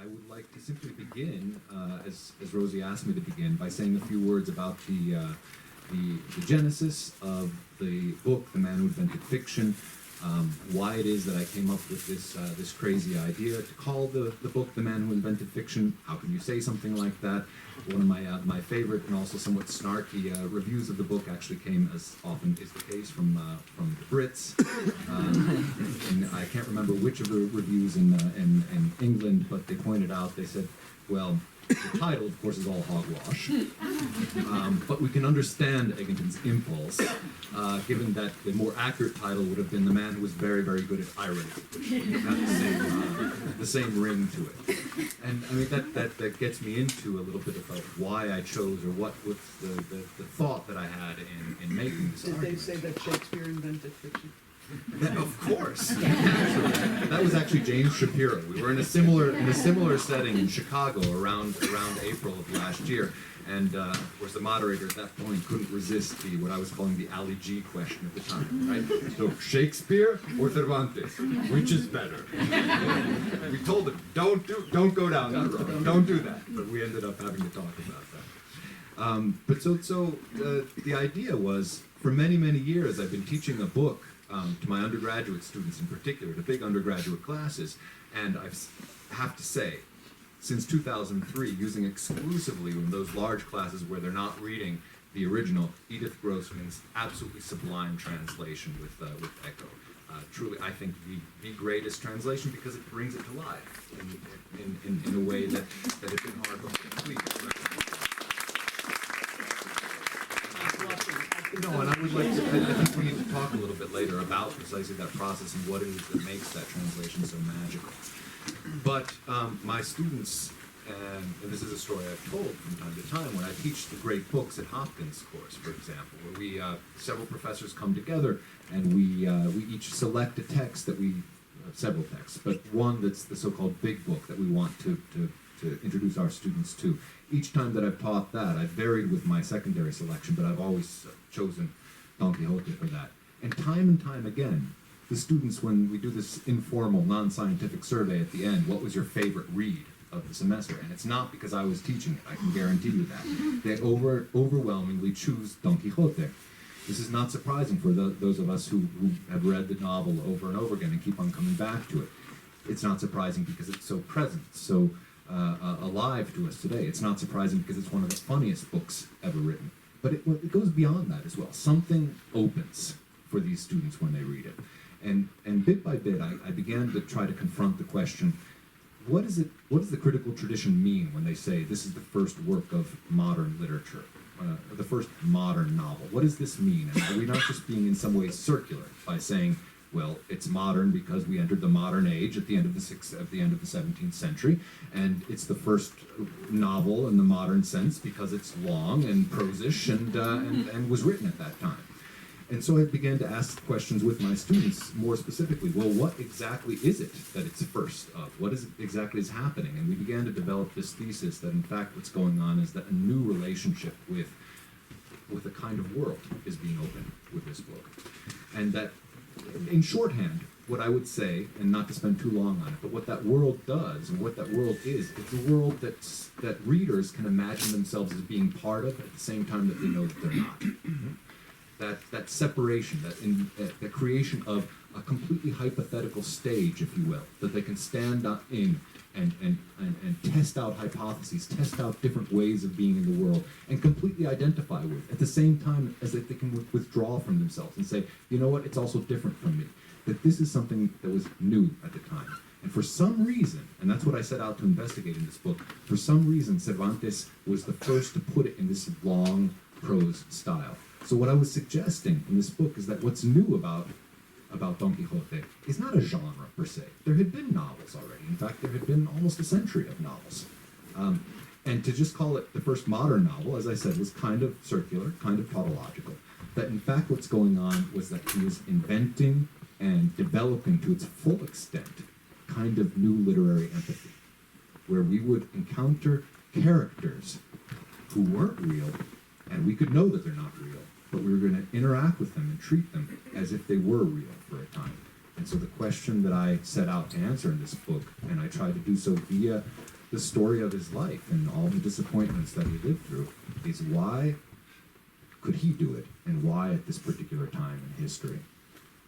I would like to simply begin, as Rosie asked me to begin, by saying a few words about the genesis of the book, The Man Who Invented Fiction, why it is that I came up with this crazy idea to call the book The Man Who Invented Fiction. How can you say something like that? One of my favorite and also somewhat snarky reviews of the book actually came, as often is the case, from the Brits. And I can't remember which of the reviews in England, but they pointed out, they said, well, the title, of course, is all hogwash, but we can understand Egginton's impulse, given that the more accurate title would have been The Man Who Was Very, Very Good at Irony, which would have had the same ring to it. And I mean, that gets me into a little bit about why I chose, or what was the thought that I had in making this argument. Did they say that Shakespeare invented fiction? Of course. That was actually James Shapiro. We were in a similar setting in Chicago around April of last year, and of course the moderator at that point couldn't resist what I was calling the Ali G question at the time, right? So Shakespeare or Cervantes, which is better? We told him don't go down that road, don't do that, but we ended up having to talk about that. But the idea was, for many years I've been teaching a book to my undergraduate students in particular, to big undergraduate classes, and I have to say, since 2003, using exclusively in those large classes where they're not reading the original, Edith Grossman's absolutely sublime translation with Echo. Truly, I think the greatest translation, because it brings it to life in a way that had been hard to complete. No, and I would like to, I think we need to talk a little bit later about precisely that process and what it is that makes that translation so magical. But my students, and this is a story I've told from time to time, when I teach the great books at Hopkins course, for example, where we, several professors come together and we each select a text that several texts, but one that's the so-called big book that we want to introduce our students to. Each time that I've taught that, I've varied with my secondary selection, but I've always chosen Don Quixote for that. And time again, the students, when we do this informal, non-scientific survey at the end, what was your favorite read of the semester? And it's not because I was teaching it, I can guarantee you that. They overwhelmingly choose Don Quixote. This is not surprising for those of us who have read the novel over and over again and keep on coming back to it. It's not surprising because it's so present, so alive to us today. It's not surprising because it's one of the funniest books ever written. But it goes beyond that as well. Something opens for these students when they read it. And bit by bit, I began to try to confront the question, what does the critical tradition mean when they say this is the first work of modern literature, the first modern novel? What does this mean? And are we not just being in some ways circular by saying, well, it's modern because we entered the modern age at the end of the 17th century, and it's the first novel in the modern sense because it's long and prosish and was written at that time. And so I began to ask questions with my students more specifically. Well, what exactly is it that it's first of? What exactly is happening? And we began to develop this thesis that in fact what's going on is that a new relationship with a kind of world is being opened with this book. And that, in shorthand, what I would say, and not to spend too long on it, but what that world does and what that world is, it's a world that readers can imagine themselves as being part of at the same time that they know that they're not. That separation, the creation of a completely hypothetical stage, if you will, that they can stand in and test out hypotheses, test out different ways of being in the world, and completely identify with, at the same time as that they can withdraw from themselves and say, you know what, it's also different from me. That this is something that was new at the time. And for some reason, and that's what I set out to investigate in this book, for some reason Cervantes was the first to put it in this long prose style. So what I was suggesting in this book is that what's new about Don Quixote is not a genre per se. There had been novels already. In fact, there had been almost a century of novels. And to just call it the first modern novel, as I said, was kind of circular, kind of tautological. That in fact what's going on was that he was inventing and developing to its full extent kind of new literary empathy, where we would encounter characters who weren't real, and we could know that they're not real, but we were going to interact with them and treat them as if they were real for a time. And so the question that I set out to answer in this book, and I tried to do so via the story of his life and all the disappointments that he lived through, is why could he do it, and why at this particular time in history?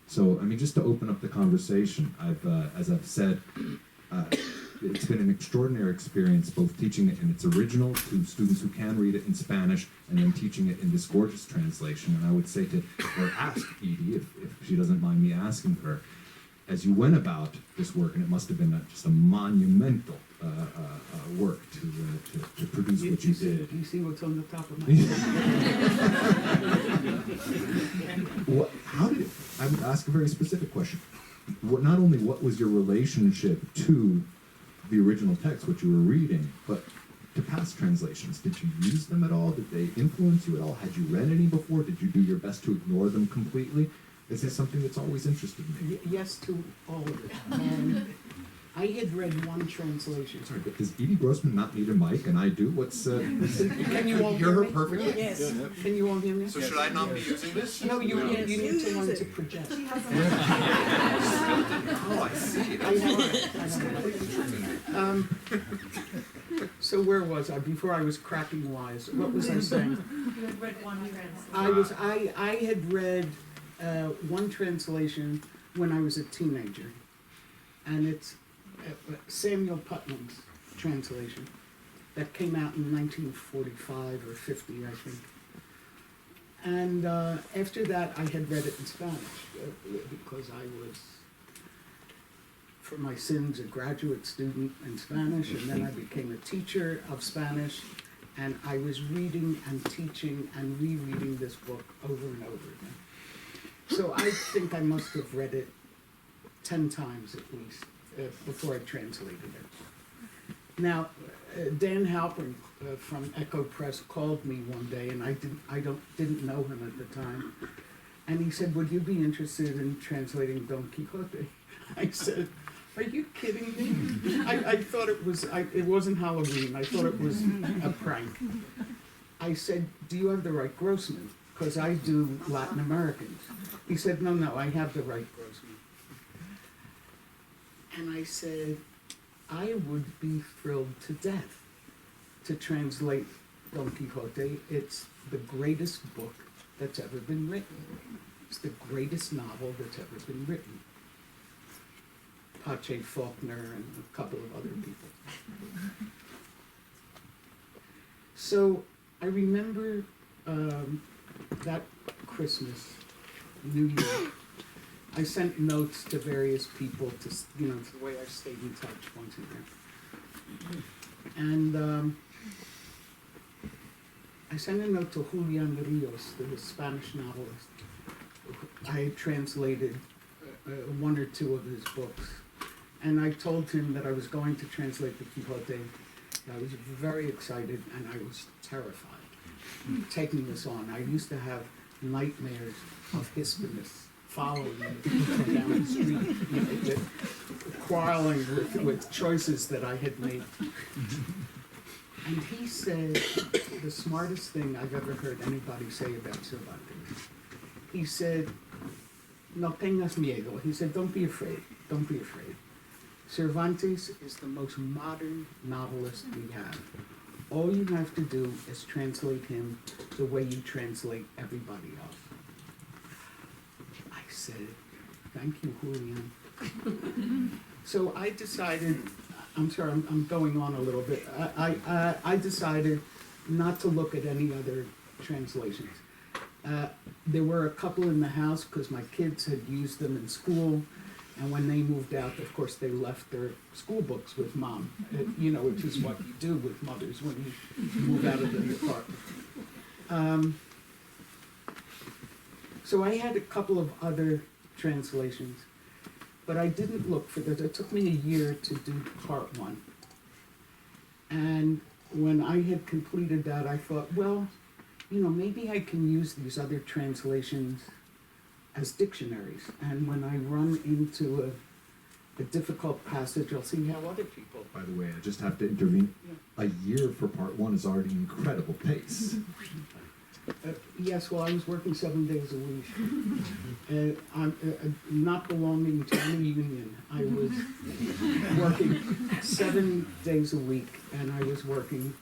So, I mean, just to open up the conversation, as I've said, it's been an extraordinary experience, both teaching it in its original to students who can read it in Spanish, and then teaching it in this gorgeous translation. And I would say or ask Edie, if she doesn't mind me asking her, as you went about this work, and it must have been just a monumental work to produce what you did. You see what's on the top of my head? How did it, I would ask a very specific question. Not only what was your relationship to the original text, what you were reading, but to past translations? Did you use them at all? Did they influence you at all? Had you read any before? Did you do your best to ignore them completely? Is this something that's always interested me? Yes to all of it. I had read one translation. Sorry, but does Edith Grossman not need a mic, and I do? What's Can you all hear hear her me? perfectly? Yes. Can you all hear me? So should I not be using this? No, you need to learn to project. Oh, I see. So where was I? Before I was cracking wise, what was I saying? You had read one translation. I had read one translation when I was a teenager, and it's Samuel Putnam's translation that came out in 1945 or 50, I think. And after that, I had read it in Spanish because I was, for my sins, a graduate student in Spanish, and then I became a teacher of Spanish, and I was reading and teaching and rereading this book over and over again. So I think I must have read it 10 times at least before I translated it. Now, Dan Halpern from Echo Press called me one day, and I didn't know him at the time, and he said, "Would you be interested in translating Don Quixote?" I said, "Are you kidding me?" I thought it wasn't Halloween. I thought it was a prank. I said, "Do you have the right Grossman? Because I do Latin Americans." He said, No, I have the right Grossman. And I said, I would be thrilled to death to translate Don Quixote. It's the greatest book that's ever been written. It's the greatest novel that's ever been written. Pache Faulkner and a couple of other people. So I remember that Christmas, New Year, I sent notes to various people to, it's the way I stayed in touch once a year. And I sent a note to Julián Ríos, the Spanish novelist. I had translated one or two of his books. And I told him that I was going to translate the Quixote. I was very excited, and I was terrified taking this on. I used to have nightmares of Hispanists following me down the street, quarreling with choices that I had made. And he said the smartest thing I've ever heard anybody say about Cervantes. He said, "No tengas miedo." He said, "Don't be afraid. Don't be afraid. Cervantes is the most modern novelist we have. All you have to do is translate him the way you translate everybody else." I said, "Thank you, Julian." So I decided, I'm sorry, I'm going on a little bit. I decided not to look at any other translations. There were a couple in the house because my kids had used them in school. And when they moved out, of course, they left their school books with mom, which is what you do with mothers when you move out of the apartment. So I had a couple of other translations, but I didn't look for this. It took me a year to do part one. And when I had completed that, I thought, well, maybe I can use these other translations as dictionaries, and when I run into a difficult passage, I'll see how other people. By the way, I just have to intervene. A year for part one is already incredible pace. Yes, well, I was working 7 days a week. I'm not belonging to any union. I was working 7 days a week, and I was working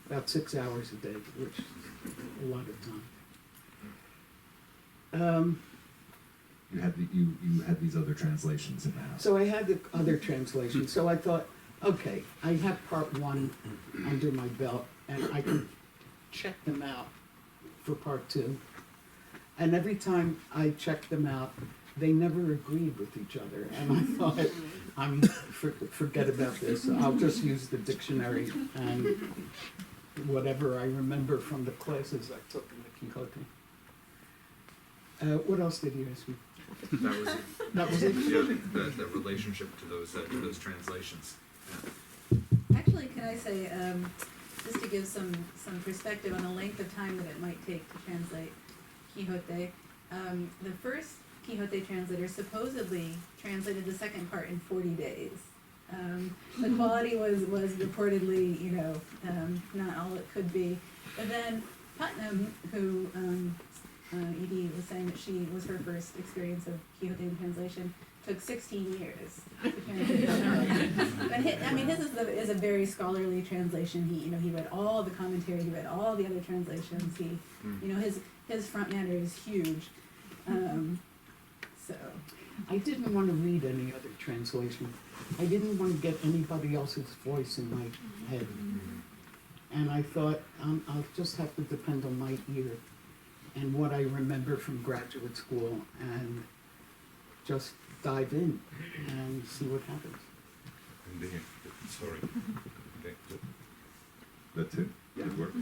about 6 hours a day, which is a lot of time. You had these other translations in the house. So I had the other translations, so I thought, okay, I have part one under my belt, and I can check them out for part two. And every time I checked them out, they never agreed with each other, and I thought, forget about this, I'll just use the dictionary and whatever I remember from the classes I took in the Quixote. What else did you ask me? That was it. That was it? Yeah, the relationship to those translations. Actually, can I say, just to give some perspective on the length of time that it might take to translate Quixote, the first Quixote translator supposedly translated the second part in 40 days. The quality was reportedly, not all it could be. But then Putnam, who Edie was saying that she was her first experience of Quixote in translation, took 16 years to translate. But his is a very scholarly translation. He read all the commentary, he read all the other translations. His front matter is huge. So I didn't want to read any other translation. I didn't want to get anybody else's voice in my head. And I thought, I'll just have to depend on my ear and what I remember from graduate school and just dive in and see what happens. That's it. Yeah. It worked.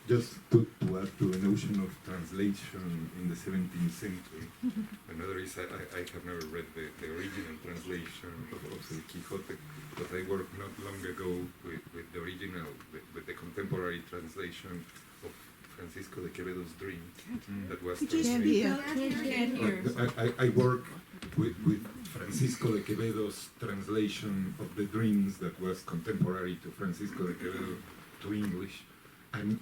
Just to add to the notion of translation in the 17th century, another is I have never read the original translation of the Quixote, but I worked not long ago with the original, with the contemporary translation of Francisco de Quevedo's Dream that was translated. I work with Francisco de Quevedo's translation of the Dreams that was contemporary to Francisco de Quevedo to English. And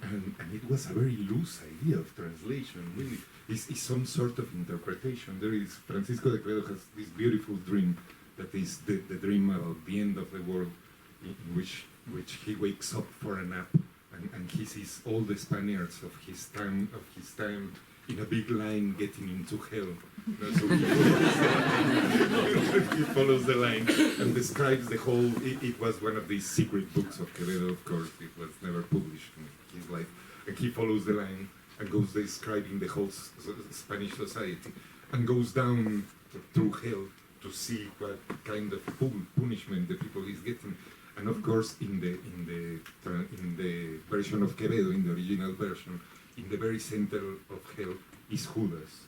it was a very loose idea of translation, really. It's some sort of interpretation. There is, Francisco de Quevedo has this beautiful dream that is the dream about the end of the world, in which he wakes up for a nap and he sees all the Spaniards of his time in a big line getting into hell. So he follows the line and describes the whole. It was one of these secret books of Quevedo, of course. It was never published in his life. And he follows the line and goes describing the whole Spanish society and goes down through hell to see what kind of punishment the people is getting. And of course, in the version of Quevedo, in the original version, in the very center of hell is Judas.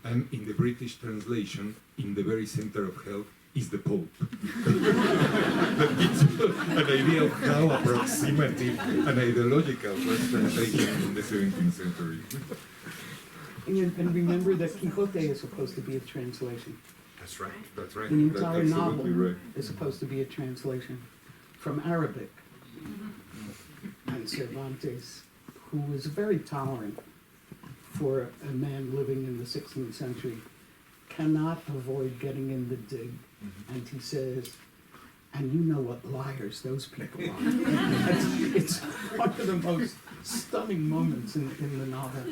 And in the British translation, in the very center of hell is the Pope. That gives you an idea of how approximative and ideological was translation in the 17th century. And remember that Quixote is supposed to be a translation. That's right. That's right. The entire That's novel absolutely right. is supposed to be a translation from Arabic. And Cervantes, who was very tolerant for a man living in the 16th century, cannot avoid getting in the dig. And he says, and you know what liars those people are. It's one of the most stunning moments in the novel.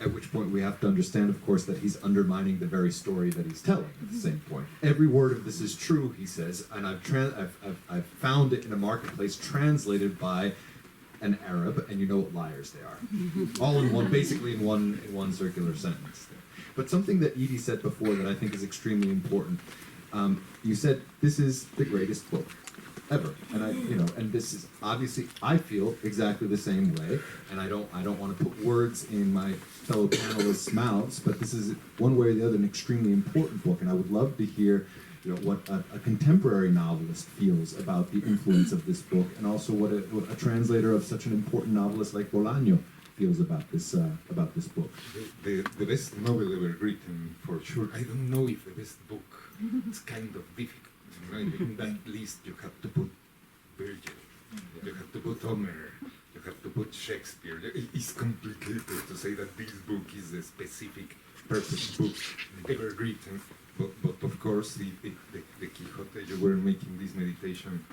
At which point we have to understand, of course, that he's undermining the very story that he's telling at the same point. Every word of this is true, he says, and I've found it in a marketplace translated by an Arab, and you know what liars they are. All in one, basically in one circular sentence. But something that Edie said before that I think is extremely important. You said this is the greatest book ever, and and this is obviously I feel exactly the same way, and I don't want to put words in my fellow panelists' mouths, but this is one way or the other an extremely important book, and I would love to hear what a contemporary novelist feels about the influence of this book, and also what a translator of such an important novelist like Bolaño feels about this book. The best novel ever written, for sure. I don't know if the best book. It's kind of difficult. In that list, you have to put Virgil, you have to put Homer, you have to put Shakespeare. It's complicated to say that this book is a specific perfect book ever written. But of course, the Quixote, you were making this meditation,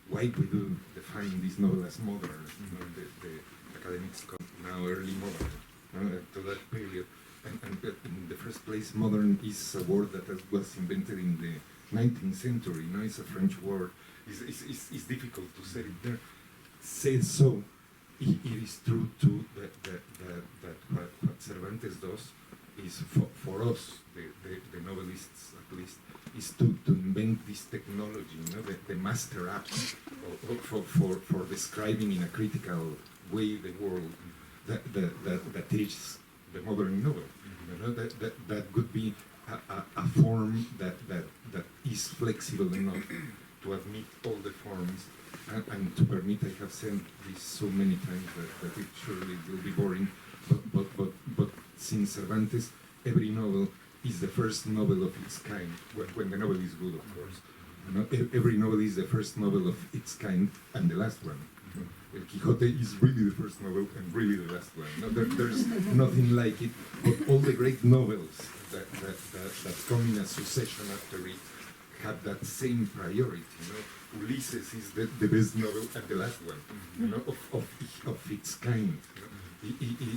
why we do define this novel as modern? The academics call now early modern, to that period. And in the first place, modern is a word that was invented in the 19th century. It's a French word. It's difficult to say it there. Say so. It is true too that what Cervantes does is for us, the novelists at least, is to invent this technology, the master app for describing in a critical way the world that is the modern novel. That could be a form that is flexible enough to admit all the forms and to permit, I have said this so many times that it surely will be boring, but since Cervantes, every novel is the first novel of its kind, when the novel is good, of course. Every novel is the first novel of its kind and the last one. El Quixote is really the first novel and really the last one. There's nothing like it, but all the great novels that come in a succession after it have that same priority. Ulysses is the best novel and the last one, of its kind.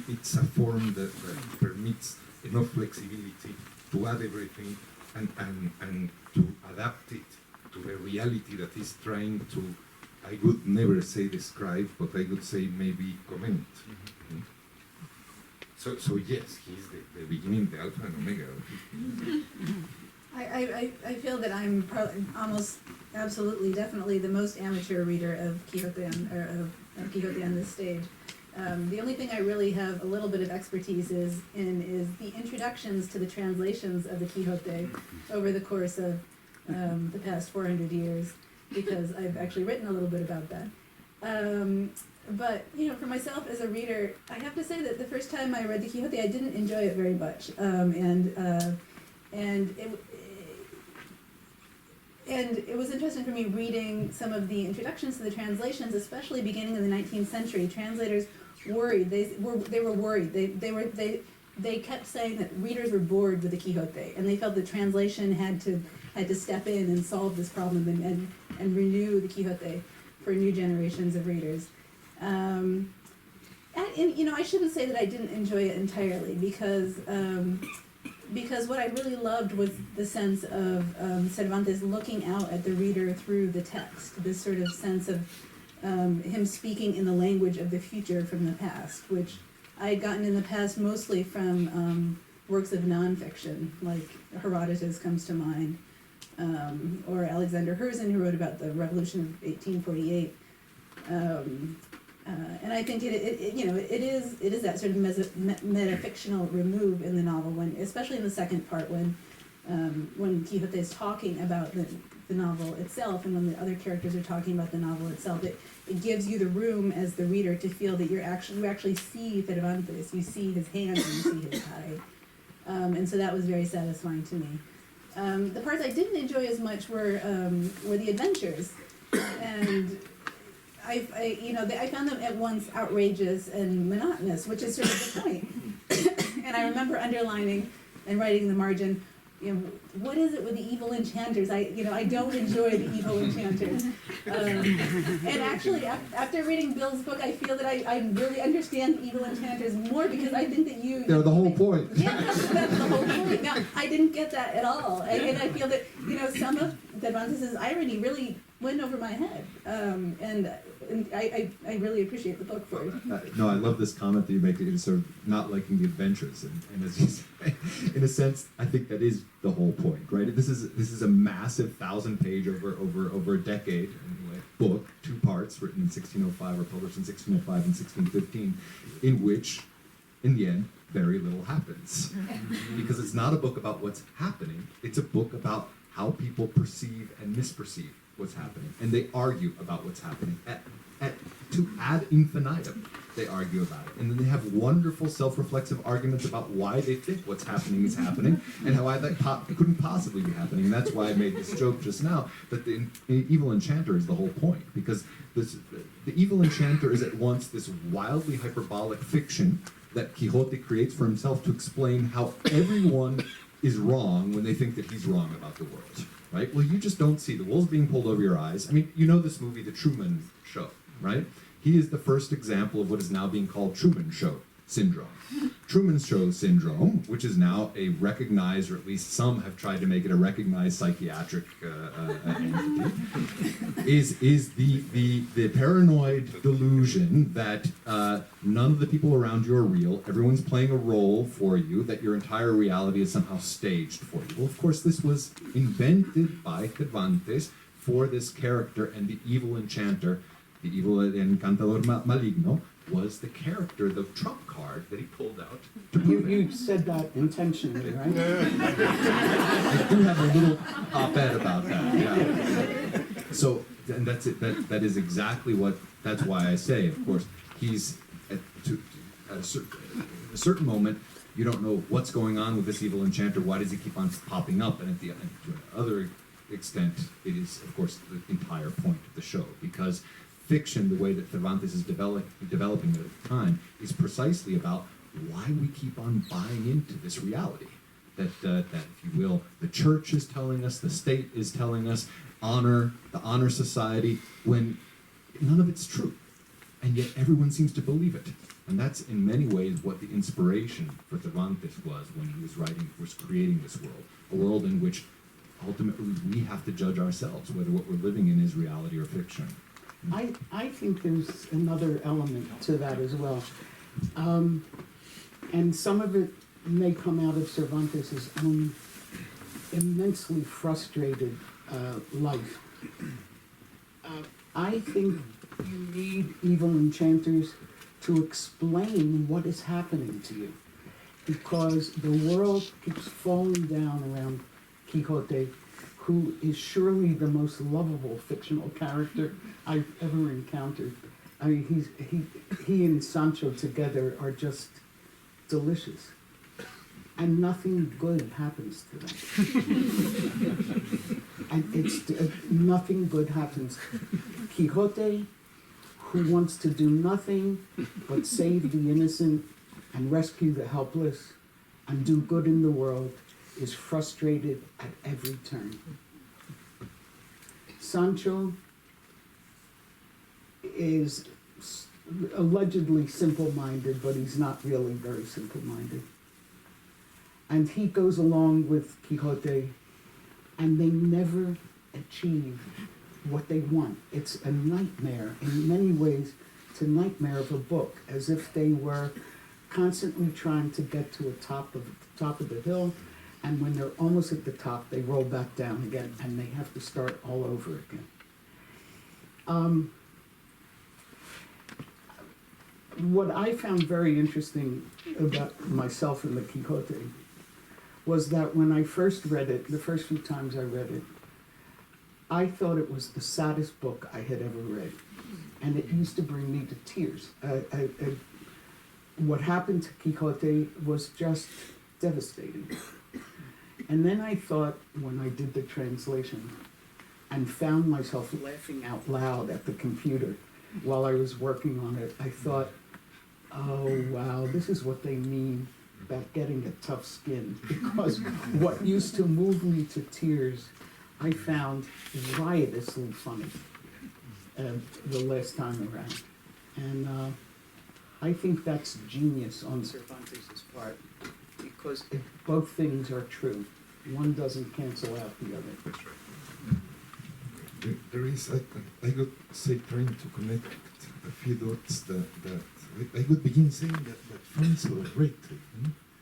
It's a form that permits enough flexibility to add everything and to adapt it to the reality that is trying to, I would never say describe, but I would say maybe comment. So yes, he's the beginning, the alpha and omega of it. I feel that I'm almost absolutely, definitely the most amateur reader of Quixote on this stage. The only thing I really have a little bit of expertise is the introductions to the translations of the Quixote over the course of the past 400 years, because I've actually written a little bit about that. But for myself as a reader, I have to say that the first time I read the Quixote, I didn't enjoy it very much, and it was interesting for me reading some of the introductions to the translations, especially beginning in the 19th century. Translators worried. They were worried. They kept saying that readers were bored with the Quixote, and they felt that translation had to step in and solve this problem and renew the Quixote for new generations of readers. I shouldn't say that I didn't enjoy it entirely, because what I really loved was the sense of Cervantes looking out at the reader through the text, this sort of sense of him speaking in the language of the future from the past, which I had gotten in the past mostly from works of nonfiction, like Herodotus comes to mind, or Alexander Herzen, who wrote about the Revolution of 1848. And I think it is that sort of metafictional remove in the novel, especially in the second part, when Quixote is talking about the novel itself, and when the other characters are talking about the novel itself. It gives you the room as the reader to feel that you actually see Cervantes, you see his hands and you see his eye, and so that was very satisfying to me. The parts I didn't enjoy as much were the adventures, and I found them at once outrageous and monotonous, which is sort of the point. And I remember underlining and writing in the margin, what is it with the evil enchanters? I don't enjoy the evil enchanters. And actually, after reading Bill's book, I feel that I really understand the evil enchanters more, because I think that they're the whole point. Yeah, that's the whole point. Now, I didn't get that at all, and I feel that some of Cervantes' irony really went over my head, and I really appreciate the book for it. No, I love this comment that you make, that you're sort of not liking the adventures, and as you say, in a sense, I think that is the whole point, right? This is a massive 1,000-page over a decade anyway, book, 2 parts, written in 1605 or published in 1605 and 1615, in which, in the end, very little happens, because it's not a book about what's happening; it's a book about how people perceive and misperceive what's happening, and they argue about what's happening. to ad infinitum. They argue about it. And then they have wonderful self-reflexive arguments about why they think what's happening is happening and why that couldn't possibly be happening. And that's why I made this joke just now that the evil enchanter is the whole point. Because the evil enchanter is at once this wildly hyperbolic fiction that Quixote creates for himself to explain how everyone is wrong when they think that he's wrong about the world. Right? Well, you just don't see the wolves being pulled over your eyes. I mean, you know this movie, The Truman Show, right? He is the first example of what is now being called Truman Show syndrome. Truman Show syndrome, which is now a recognized, or at least some have tried to make it a recognized psychiatric entity, is the paranoid delusion that none of the people around you are real, everyone's playing a role for you, that your entire reality is somehow staged for you. Well, of course, this was invented by Cervantes for this character, and the evil enchanter, the evil encantador maligno, was the character, the trump card that he pulled out to prove it. You said that intentionally, right? I do have a little op-ed about that, yeah. So, and that's it, that is exactly what, that's why I say, of course, he's, at a certain moment, you don't know what's going on with this evil enchanter, why does he keep on popping up, and to another extent, it is, of course, the entire point of the show, because fiction, the way that Cervantes is developing it at the time, is precisely about why we keep on buying into this reality. That, if you will, the church is telling us, the state is telling us, the honor society, when none of it's true. And yet everyone seems to believe it. And that's in many ways what the inspiration for Cervantes was when he was creating this world. A world in which ultimately we have to judge ourselves, whether what we're living in is reality or fiction. I think there's another element to that as well. And some of it may come out of Cervantes' own immensely frustrated life. I think you need evil enchanters to explain what is happening to you, because the world keeps falling down around Quixote, who is surely the most lovable fictional character I've ever encountered. I mean, he and Sancho together are just delicious. And nothing good happens to them. And nothing good happens. Quixote, who wants to do nothing but save the innocent and rescue the helpless and do good in the world, is frustrated at every turn. Sancho is allegedly simple-minded, but he's not really very simple-minded. And he goes along with Quixote, and they never achieve what they want. It's a nightmare. In many ways, it's a nightmare of a book, as if they were constantly trying to get to the top of the hill, and when they're almost at the top, they roll back down again, and they have to start all over again. What I found very interesting about myself and the Quixote was that when I first read it, the first few times I read it, I thought it was the saddest book I had ever read. And it used to bring me to tears. What happened to Quixote was just devastating. And then I thought, when I did the translation, and found myself laughing out loud at the computer while I was working on it, I thought, oh wow, this is what they mean about getting a tough skin. Because what used to move me to tears, I found riotously funny the last time around. And I think that's genius on Cervantes' part, because if both things are true, one doesn't cancel out the other. That's right. There is, I would say, trying to connect a few dots that I would begin saying that fun is overrated.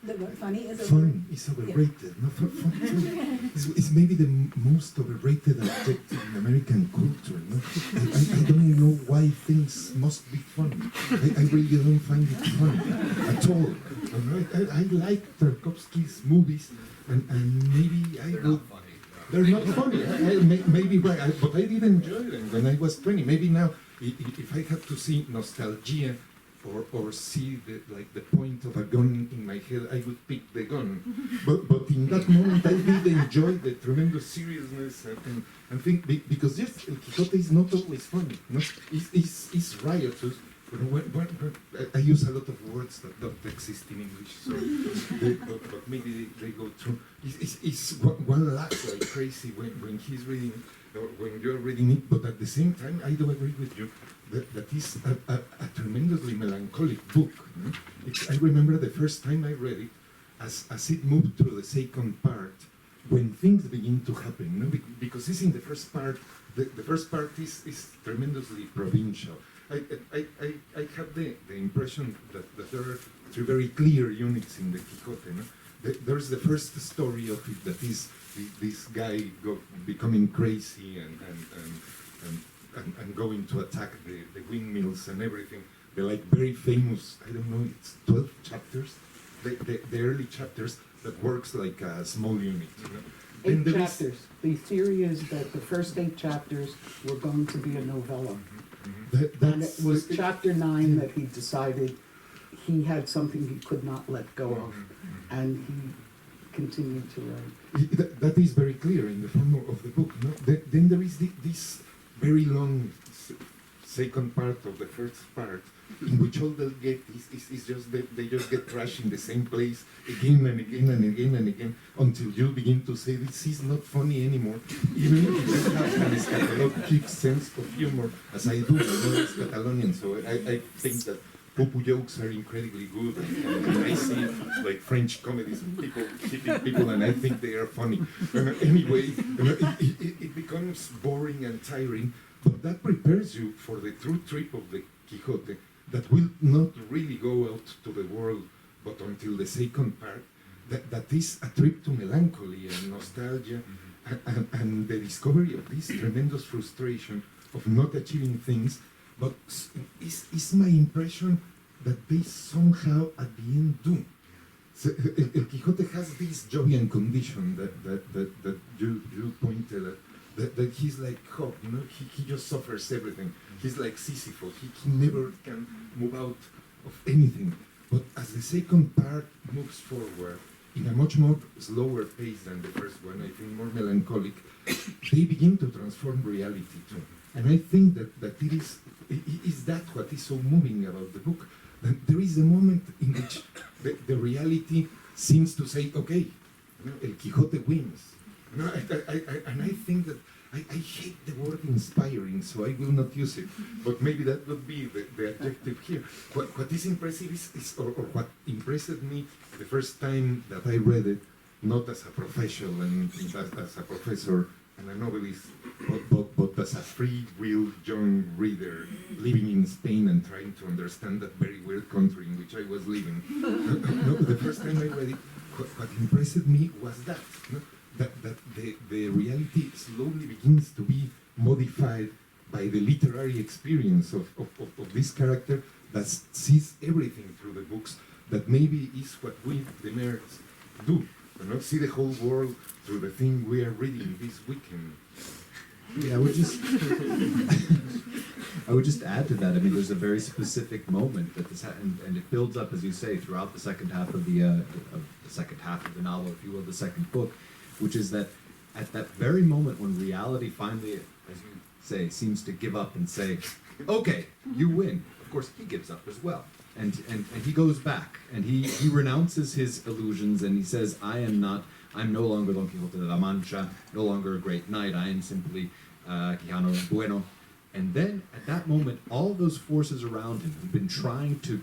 The what funny is Fun is overrated. No, fun is maybe the most overrated aspect in American culture. No? I don't know why things must be fun. I really don't find it fun at all. I like Tarkovsky's movies, and maybe I would. They're not funny. Maybe, but I did enjoy them when I was 20. Maybe now if I had to see nostalgia or see the point of a gun in my head, I would pick the gun. But in that moment, I did enjoy the tremendous seriousness and think, because yes, El Quixote is not always funny. No? It's riotous. I use a lot of words that don't exist in English, so but maybe they go through. It's one laughs like crazy when he's reading it, or when you're reading it, but at the same time, I do agree with you that is a tremendously melancholic book. No? I remember the first time I read it, as it moved through the second part, when things begin to happen, no? Because it's in the first part. The first part is tremendously provincial. I have the impression that there are three very clear units in the Quixote. No? There's the first story of it that is this guy becoming crazy and going to attack the windmills and everything. They're like very famous, I don't know, it's 12 chapters, the early chapters that works like a small unit. You know? 8 chapters. The theory is that the first 8 chapters were going to be a novella. And it was chapter 9 that he decided he had something he could not let go of, and he continued to write. That is very clear in the form of the book. No? Then there is this very long second part of the first part, in which all they'll get is just they just get crushed in the same place again and again and again and again, until you begin to say, this is not funny anymore, even if you have an eschatologic sense of humor, as I do. I know it's Catalonian, so I think that poo-poo jokes are incredibly good, and I see like French comedies of people hitting people, and I think they are funny. Anyway, it becomes boring and tiring, but that prepares you for the true trip of the Quixote, that will not really go out to the world, but until the second part, that is a trip to melancholy and nostalgia, and the discovery of this tremendous frustration of not achieving things. But it's my impression that they somehow at the end do. So, El Quixote has this Jovian condition that you pointed at, that he's like Job, you know? He just suffers everything. He's like Sisyphus. He never can move out of anything. But as the second part moves forward, in a much more slower pace than the first one, I think more melancholic, they begin to transform reality too. And I think that is that what is so moving about the book. That there is a moment in which the reality seems to say, okay, you know, El Quixote wins. You know, and I think that I hate the word inspiring, so I will not use it. But maybe that would be the adjective here. What is impressive or what impressed me the first time that I read it, not as a professional and as a professor and a novelist, but as a free-willed young reader living in Spain and trying to understand that very weird country in which I was living. No, the first time I read it, what impressed me was that. No? That the reality slowly begins to be modified by the literary experience of this character that sees everything through the books, that maybe is what we, the nerds, do. You know, see the whole world through the thing we are reading this weekend. Yeah, I would just add to that. I mean, there's a very specific moment that this and it builds up, as you say, throughout the second half of the novel, if you will, the second book, which is that at that very moment when reality finally, as you say, seems to give up and say, okay, you win. Of course, he gives up as well. And he goes back, and he renounces his illusions, and he says, I'm no longer Don Quixote de la Mancha, no longer a great knight, I am simply Quijano Bueno. And then, at that moment, all those forces around him who've been trying to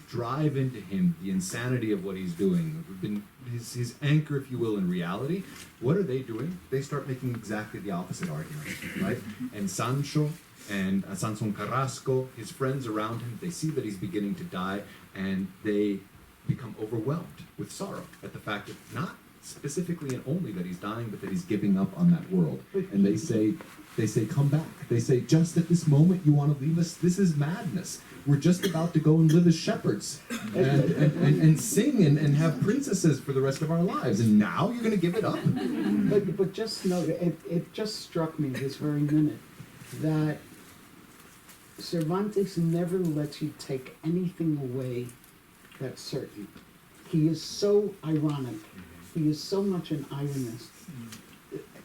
drive into him the insanity of what he's doing, who've been his anchor, if you will, in reality, what are they doing? They start making exactly the opposite argument, right? And Sancho and Sanson Carrasco, his friends around him, they see that he's beginning to die, and they become overwhelmed with sorrow at the fact that not specifically and only that he's dying, but that he's giving up on that world. And they say, come back. They say, just at this moment you want to leave us? This is madness. We're just about to go and live as shepherds and sing and have princesses for the rest of our lives. And now you're going to give it up? But just know, it just struck me this very minute that Cervantes never lets you take anything away that's certain. He is so ironic. He is so much an ironist.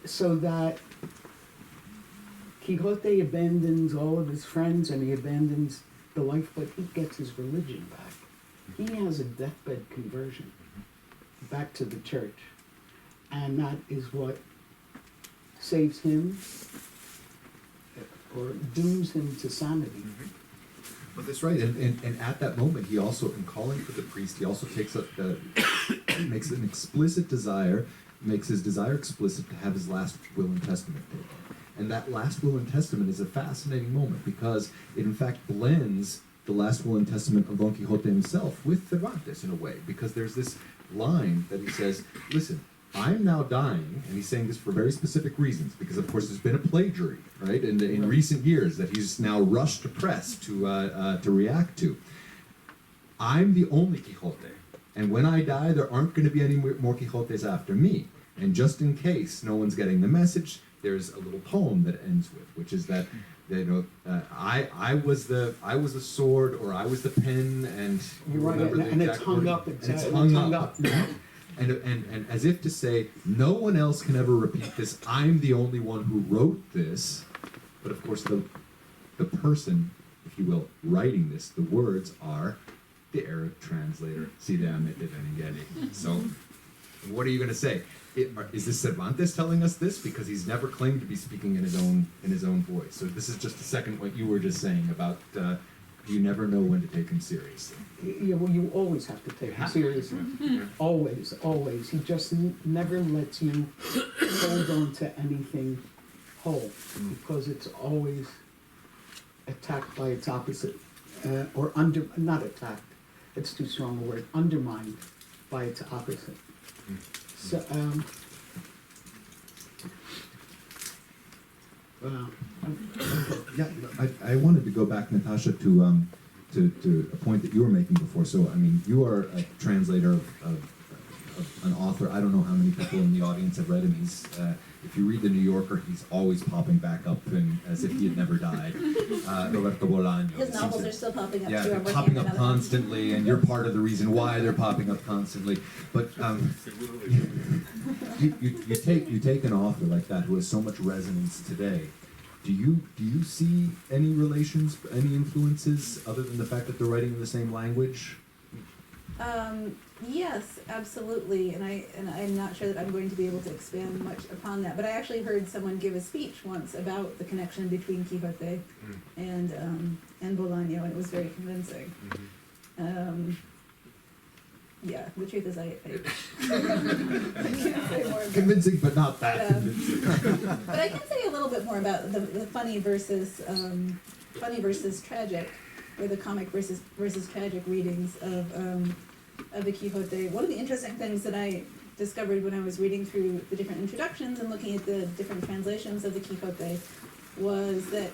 So that Quixote abandons all of his friends and he abandons the life, but he gets his religion back. He has a deathbed conversion back to the church. And that is what saves him or dooms him to sanity. But that's right, and at that moment, he also, in calling for the priest, he also takes up the, makes an explicit desire, makes his desire explicit to have his last will and testament taken. And that last will and testament is a fascinating moment because it in fact blends the last will and testament of Don Quixote himself with Cervantes in a way, because there's this line that he says, listen, I'm now dying, and he's saying this for very specific reasons, because of course there's been a plagiary, right, in recent years that he's now rushed to press to react to. I'm the only Quixote, and when I die, there aren't going to be any more Quixotes after me. And just in case no one's getting the message, there's a little poem that ends with, which is that I was the sword, or I was the pen, and you remember the and exact it's hung wording? up. And it's hung up. And as if to say, no one else can ever repeat this. I'm the only one who wrote this. But of course, the person, if you will, writing this, the words are the Arab translator, Cide Hamete Benengeli. So, what are you going to say? Is this Cervantes telling us this? Because he's never claimed to be speaking in his own voice. So this is just the second what you were just saying about you never know when to take him seriously. Yeah, well, you always have to take him seriously. Always, always. He just never lets you hold on to anything whole, because it's always attacked by its opposite, or not attacked, it's too strong a word, undermined by its opposite. So, Yeah, I wanted to go back, Natasha, to a point that you were making before. So, I mean, you are a translator of an author. I don't know how many people in the audience have read him. He's, if you read The New Yorker, he's always popping back up and as if he had never died. Roberto Bolaño. His novels are still popping up Yeah, too. they're I'm working popping on up another one. constantly, and you're part of the reason why they're popping up constantly. But you take an author like that who has so much resonance today. Do you see any relations, any influences other than the fact that they're writing in the same language? Yes, absolutely, and I'm not sure that I'm going to be able to expand much upon that. But I actually heard someone give a speech once about the connection between Quixote and Bolaño, and it was very convincing. Yeah, the truth is I can't say more about Convincing, but not that Yeah. convincing. But I can say a little bit more about the funny versus tragic, or the comic versus tragic readings of the Quixote. One of the interesting things that I discovered when I was reading through the different introductions and looking at the different translations of the Quixote was that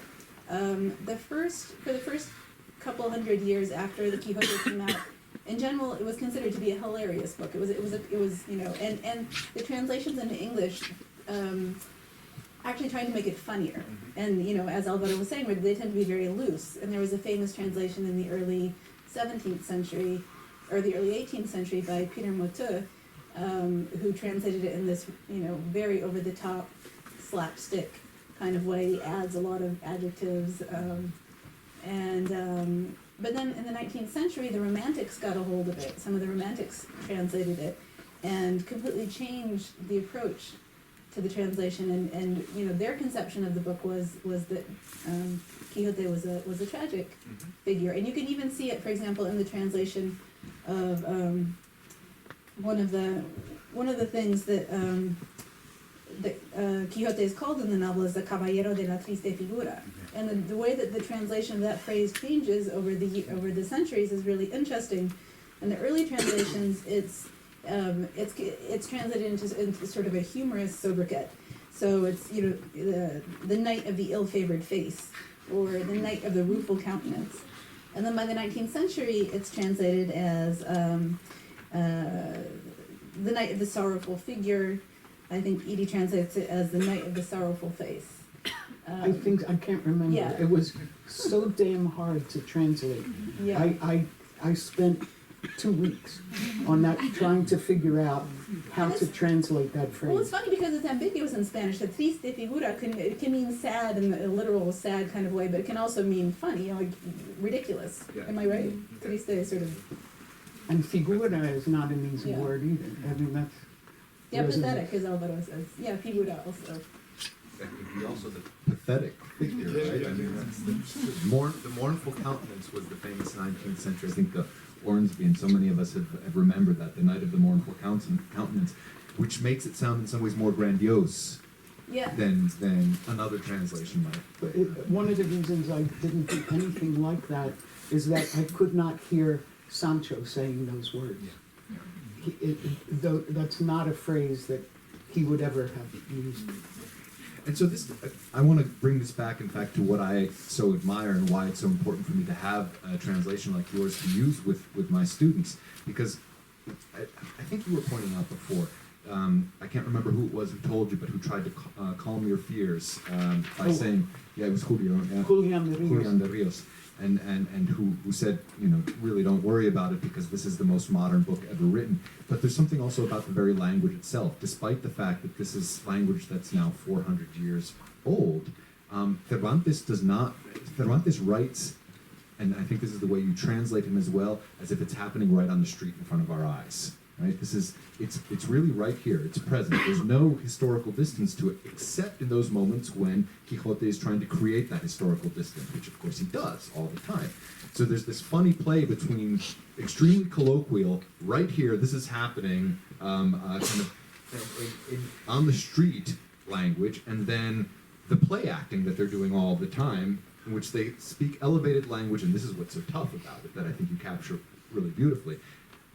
for the first couple hundred years after the Quixote came out, in general, it was considered to be a hilarious book. It was and the translations into English actually trying to make it funnier. And as Álvaro was saying, they tend to be very loose. And there was a famous translation in the early 17th century or the early 18th century by Peter Motteux, who translated it in this very over the top slapstick kind of way. He adds a lot of adjectives but then in the 19th century, the Romantics got a hold of it. Some of the Romantics translated it and completely changed the approach to the translation. And their conception of the book was that Quixote was a tragic figure. And you can even see it, for example, in the translation of one of the things that Quixote is called in the novel is the Caballero de la Triste Figura. And the way that the translation of that phrase changes over the centuries is really interesting. In the early translations, it's translated into sort of a humorous sobriquet. So it's the knight of the ill-favored face, or the knight of the rueful countenance. And then by the 19th century, it's translated as the knight of the sorrowful figure. I think Edie translates it as the knight of the sorrowful face. I think, I can't remember. Yeah. It was so damn hard to translate. Yeah. I spent 2 weeks on that, trying to figure out how to translate that Well, it's phrase. funny because it's ambiguous in Spanish. The triste figura it can mean sad in a literal sad kind of way, but it can also mean funny, you know, like ridiculous. Yeah. Am I right? Triste is sort of, And figura is not an easy Yeah. word either. I mean, that's. yeah, resident. pathetic, as Álvaro says. Yeah, figura also. That could be also the Pathetic figure, right? I mean, that's the mournful countenance was the famous 19th century. I think the Ormsby and so many of us have remembered that, the Night of the Mournful Countenance, which makes it sound in some ways more grandiose Yeah. than another translation might. But one of the reasons I didn't do anything like that is that I could not hear Sancho saying those words. Though that's not a phrase that he would ever have used. And so this, I want to bring this back, in fact, to what I so admire and why it's so important for me to have a translation like yours to use with my students. Because I think you were pointing out before, I can't remember who it was who told you, but who tried to calm your fears by saying, yeah, it was Julio, yeah, Julián Ríos. Julián Ríos, and who said, you know, really don't worry about it because this is the most modern book ever written. But there's something also about the very language itself, despite the fact that this is language that's now 400 years old. Cervantes writes, and I think this is the way you translate him as well, as if it's happening right on the street in front of our eyes. Right? It's really right here. It's present. There's no historical distance to it, except in those moments when Quixote is trying to create that historical distance, which of course he does all the time. So there's this funny play between extremely colloquial, right here, this is happening, kind of on the street language, and then the play acting that they're doing all the time, in which they speak elevated language, and this is what's so tough about it that I think you capture really beautifully.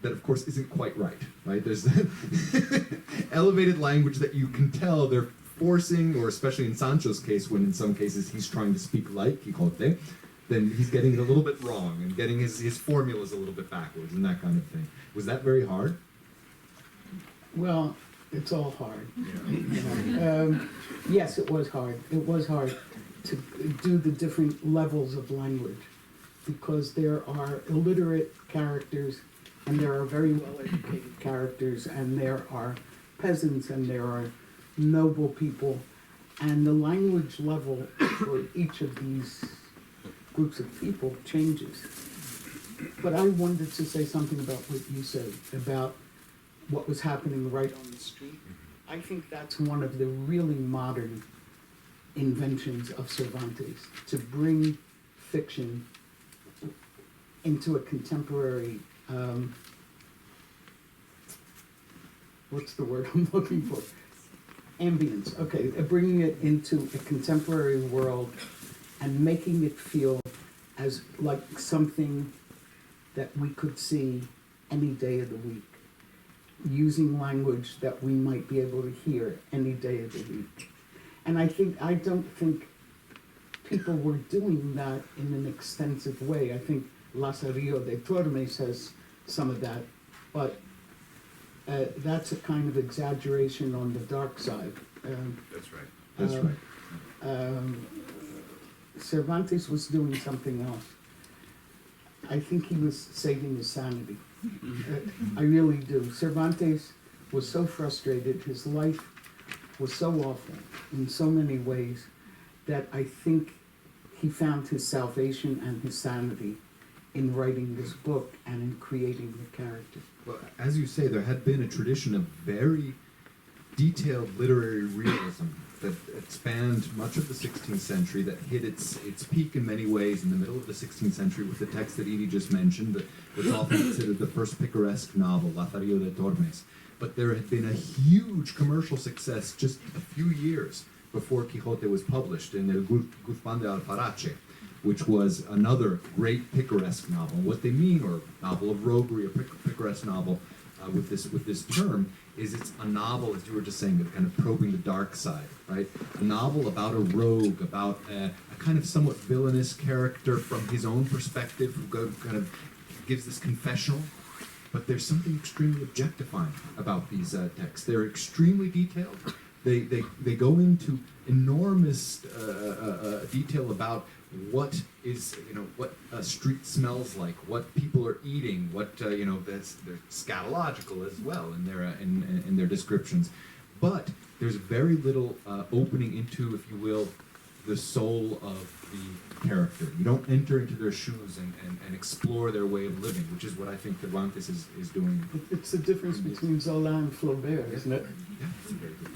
That of course isn't quite right? There's elevated language that you can tell they're forcing, or especially in Sancho's case, when in some cases he's trying to speak like Quixote, then he's getting it a little bit wrong and getting his formulas a little bit backwards and that kind of thing. Was that very hard? Well, it's all hard. Yes, it was hard. It was hard to do the different levels of language because there are illiterate characters and there are very well-educated characters and there are peasants and there are noble people, and the language level for each of these groups of people changes. But I wanted to say something about what you said about what was happening right on the street. I think that's one of the really modern inventions of Cervantes, to bring fiction into a contemporary, what's the word I'm looking for? Ambience, okay, bringing it into a contemporary world and making it feel as like something that we could see any day of the week, using language that we might be able to hear any day of the week. And I don't think people were doing that in an extensive way. I think Lazarillo de Tormes has some of that, but that's a kind of exaggeration on the dark side. That's right. That's right. Cervantes was doing something else. I think he was saving his sanity. I really do. Cervantes was so frustrated, his life was so awful in so many ways, that I think he found his salvation and his sanity in writing this book and in creating the character. Well, as you say, there had been a tradition of very detailed literary realism that spanned much of the 16th century, that hit its peak in many ways in the middle of the 16th century with the text that Edie just mentioned, that was often considered the first picaresque novel, Lazarillo de Tormes. But there had been a huge commercial success just a few years before Quixote was published in El Guzmán de Alfarache, which was another great picaresque novel. What they mean, or novel of roguery, or picaresque novel, with this term, is it's a novel, as you were just saying, of kind of probing the dark side, right? A novel about a rogue, about a kind of somewhat villainous character from his own perspective, who kind of gives this confessional. But there's something extremely objectifying about these texts. They're extremely detailed. They go into enormous detail about what is, what a street smells like, what people are eating, what, they're scatological as well in their descriptions. But there's very little opening into, if you will, the soul of the character. You don't enter into their shoes and explore their way of living, which is what I think Cervantes is doing. It's the difference between Zola and Flaubert, isn't it? Yeah, it's a very good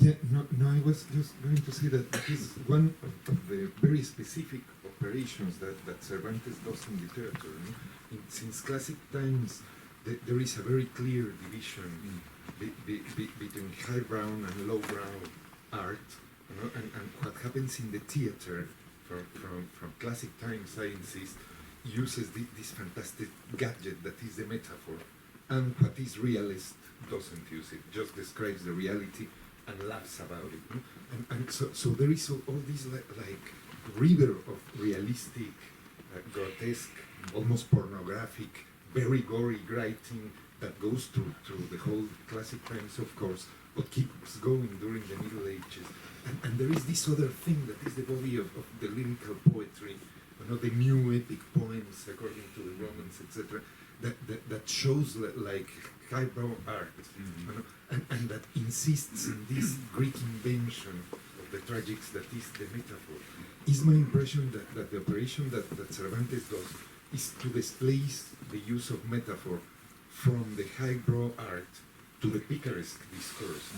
Yeah. No, I was just going to say that this is one of the very specific operations that Cervantes does in literature. No? Since classic times, there is a very clear division between highbrow and lowbrow art, and what happens in the theater from classic times, I insist, uses this fantastic gadget that is the metaphor, and what is realist doesn't use it, just describes the reality and laughs about it. No? And so there is all this like river of realistic, grotesque, almost pornographic, very gory writing that goes through the whole classic times, of course, but keeps going during the Middle Ages. And there is this other thing that is the body of the lyrical poetry, the new epic poems according to the Romans, etc., that shows like highbrow art, and that insists in this Greek invention of the tragics that is the metaphor. Is my impression that the operation that Cervantes does is to displace the use of metaphor from the highbrow art to the picaresque discourse.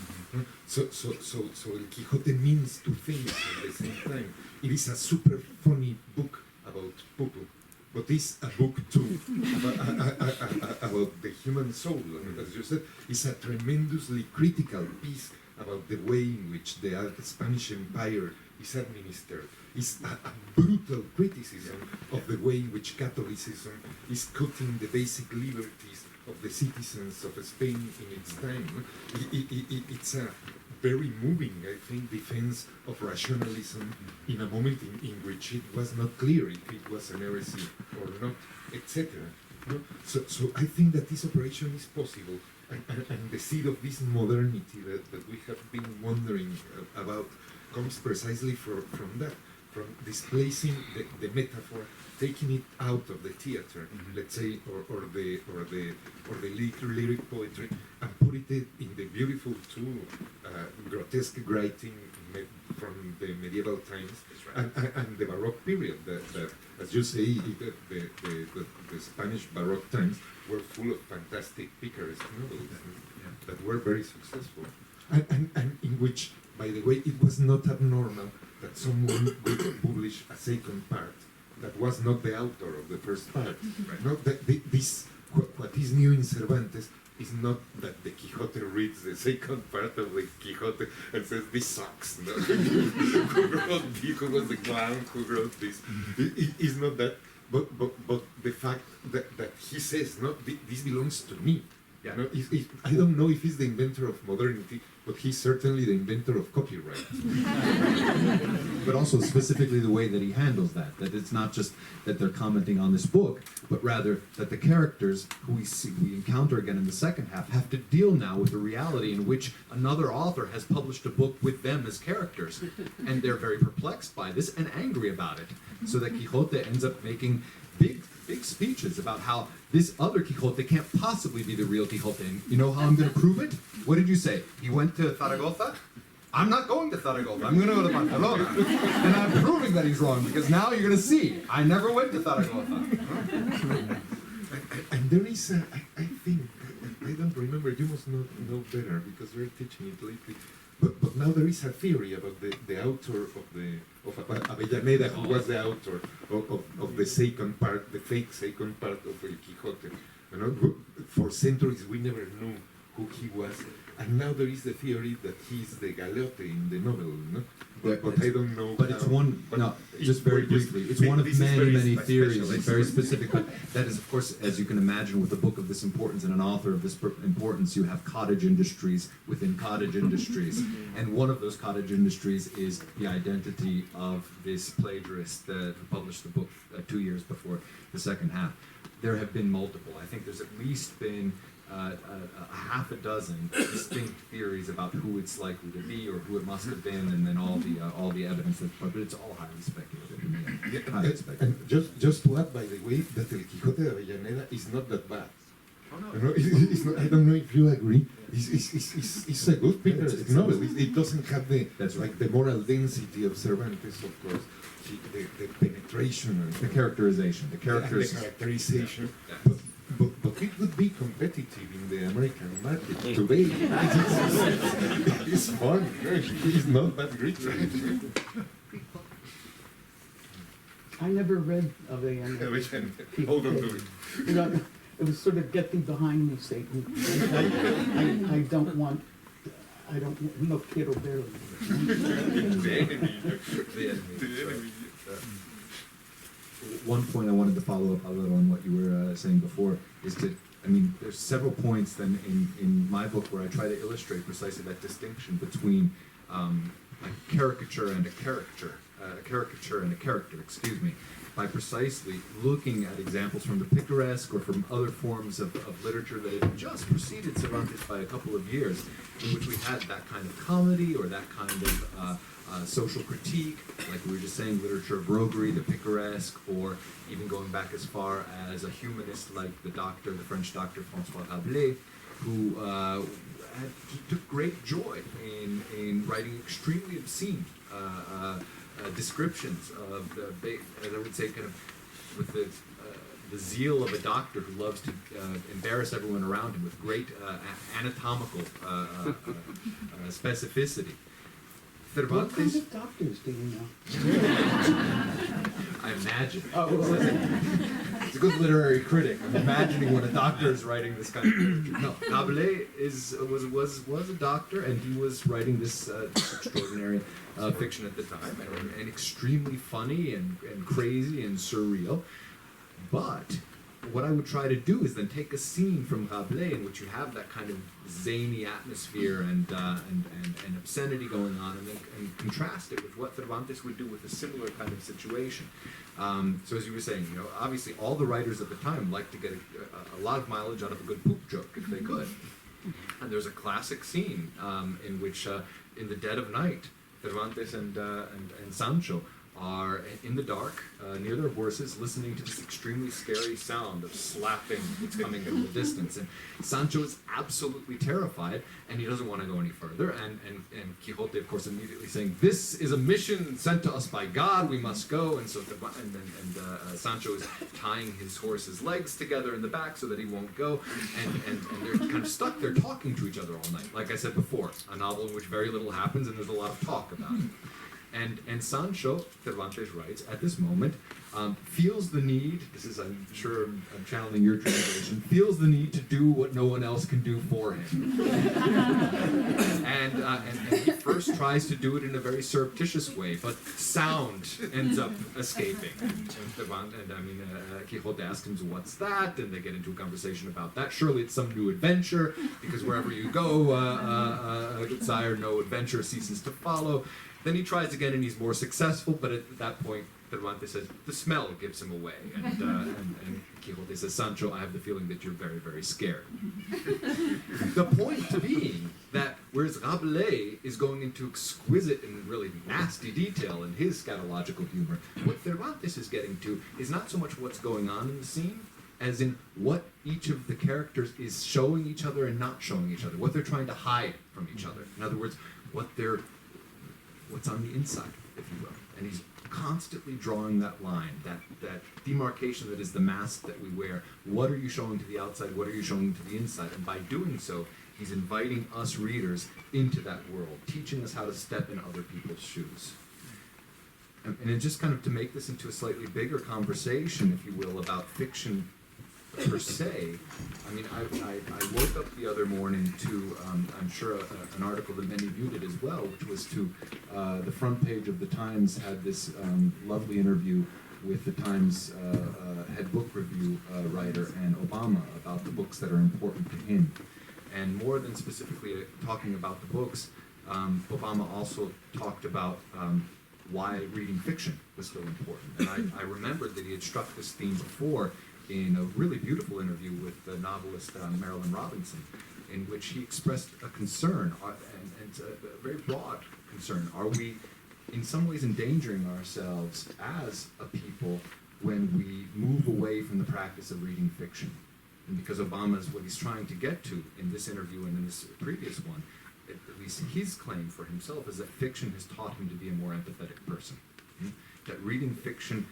So El Quijote means two things at the same time. It is a super funny book about poo-poo, but it's a book too about the human soul. As you said, it's a tremendously critical piece about the way in which the Spanish Empire is administered. It's a brutal criticism of the way in which Catholicism is cutting the basic liberties of the citizens of Spain in its time. It's a very moving, I think, defense of rationalism in a moment in which it was not clear if it was an heresy or not, etc. No? So I think that this operation is possible, and the seed of this modernity that we have been wondering about comes precisely from that, from displacing the metaphor, taking it out of the theater, let's say, or the lyric poetry, and put it in the beautiful too grotesque writing from the medieval times, and the Baroque period. That as you say, the Spanish Baroque times were full of fantastic picaresque novels that were very successful, and in which, by the way, it was not abnormal that someone would publish a second part that was not the author of the first part. Right. No, what is new in Cervantes is not that the Quixote reads the second part of the Quixote and says, this sucks. No? Who wrote this? Who was the clown who wrote this? It's not that, but the fact that he says, no, this belongs to me. Yeah. No, I don't know if he's the inventor of modernity, but he's certainly the inventor of copyright. But also specifically the way that he handles that it's not just that they're commenting on this book, but rather that the characters who we encounter again in the second half have to deal now with the reality in which another author has published a book with them as characters. And they're very perplexed by this and angry about it. So that Quixote ends up making big speeches about how this other Quixote can't possibly be the real Quixote. And you know how I'm going to prove it? What did you say? He went to Zaragoza? I'm not going to Zaragoza. I'm going to go to Barcelona. And I'm proving that he's wrong, because now you're going to see. I never went to Zaragoza. And there is I think, I don't remember, you must know better because you're teaching it lately, but now there is a theory about the author of Avellaneda, who was the author of the second part, the fake second part of El Quijote. You know, for centuries we never knew who he was, and now there is the theory that he's the Galeote in the novel, no? But I don't know. But it's one. No, just very briefly. It's one of many theories. It's very specific. But that is, of course, as you can imagine, with a book of this importance and an author of this importance, you have cottage industries within cottage industries, and one of those cottage industries is the identity of this plagiarist who published the book 2 years before the second half. there have been multiple. I think there's at least been a half a dozen distinct theories about who it's likely to be or who it must have been, and then all the evidence that's, but it's all highly speculative in the end. Highly speculative. And just to add, by the way, that El Quijote de Avellaneda is not that bad. Oh, no. You know, it's not, I don't know if you agree. It's a good picture novel. It doesn't have the That's right. like the moral density of Cervantes, of course. The penetration and The characterization. The the characters. characterization. Yeah. But it would be competitive in the American market today. It's fun. It's not that rich. I never read of a. Hold on to it. You know, it was sort of get thee behind me, Satan. I don't want. No quiero verlo. The enemy. One point I wanted to follow up a little on what you were saying before is to, I mean, there's several points then in my book where I try to illustrate precisely that distinction between a caricature and a character, excuse me, by precisely looking at examples from the picaresque or from other forms of literature that had just preceded Cervantes by a couple of years, in which we had that kind of comedy or that kind of social critique, like we were just saying, literature of roguery, the picaresque, or even going back as far as a humanist like the French doctor François Rabelais, who took great joy in writing extremely obscene descriptions of as I would say, kind of with the zeal of a doctor who loves to embarrass everyone around him with great anatomical specificity. What kind Cervantes, of doctors do you know? I imagine. Oh, well, It's a good literary critic. I'm imagining when a doctor is writing this kind of literature. No, Rabelais was a doctor, and he was writing this extraordinary fiction at the time, and extremely funny and crazy and surreal. But what I would try to do is then take a scene from Rabelais in which you have that kind of zany atmosphere and obscenity going on, and contrast it with what Cervantes would do with a similar kind of situation. So as you were saying, you know, obviously all the writers at the time liked to get a lot of mileage out of a good poop joke if they could. And there's a classic scene in which, in the dead of night, Cervantes and Sancho are in the dark near their horses, listening to this extremely scary sound of slapping that's coming from the distance. And Sancho is absolutely terrified, and he doesn't want to go any further. And Quixote, of course, immediately saying, "This is a mission sent to us by God. We must go." And so, Sancho is tying his horse's legs together in the back so that he won't go. And they're kind of stuck there talking to each other all night. Like I said before, a novel in which very little happens, and there's a lot of talk about it. And Sancho, Cervantes writes, at this moment, feels the need, this is, I'm sure I'm channeling your translation, feels the need to do what no one else can do for him. and he first tries to do it in a very surreptitious way, but sound ends up escaping. Quixote asks him, "What's that?" And they get into a conversation about that. Surely it's some new adventure, because wherever you go, good sire, no adventure ceases to follow. Then he tries again and he's more successful, but at that point, Cervantes says, the smell gives him away. And Quixote says, "Sancho, I have the feeling that you're very, very scared." The point being that whereas Rabelais is going into exquisite and really nasty detail in his scatological humor, what Cervantes is getting to is not so much what's going on in the scene, as in what each of the characters is showing each other and not showing each other, what they're trying to hide from each other. In other words, what's on the inside, if you will. And he's constantly drawing that line, that demarcation that is the mask that we wear. What are you showing to the outside? What are you showing to the inside? And by doing so, he's inviting us readers into that world, teaching us how to step in other people's shoes. And it just kind of to make this into a slightly bigger conversation, if you will, about fiction per se. I mean, I woke up the other morning to, I'm sure, an article that many of you did as well, which was to, the front page of the Times had this lovely interview with the Times head book review writer and Obama about the books that are important to him. And more than specifically talking about the books, Obama also talked about why reading fiction was so important. And I remembered that he had struck this theme before in a really beautiful interview with the novelist Marilyn Robinson, in which he expressed a concern, and it's a very broad concern. Are we in some ways endangering ourselves as a people when we move away from the practice of reading fiction? And because Obama's, what he's trying to get to in this interview and in this previous one, at least his claim for himself, is that fiction has taught him to be a more empathetic person. That reading fiction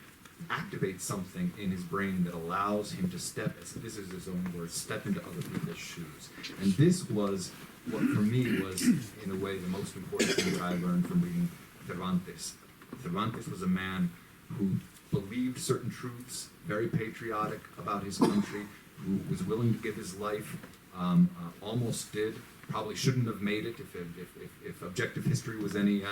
activates something in his brain that allows him to step, as this is his own words, step into other people's shoes. And this was what for me was, in a way, the most important thing that I learned from reading Cervantes. Cervantes was a man who believed certain truths, very patriotic about his country, who was willing to give his life, almost did, probably shouldn't have made it, if objective history was any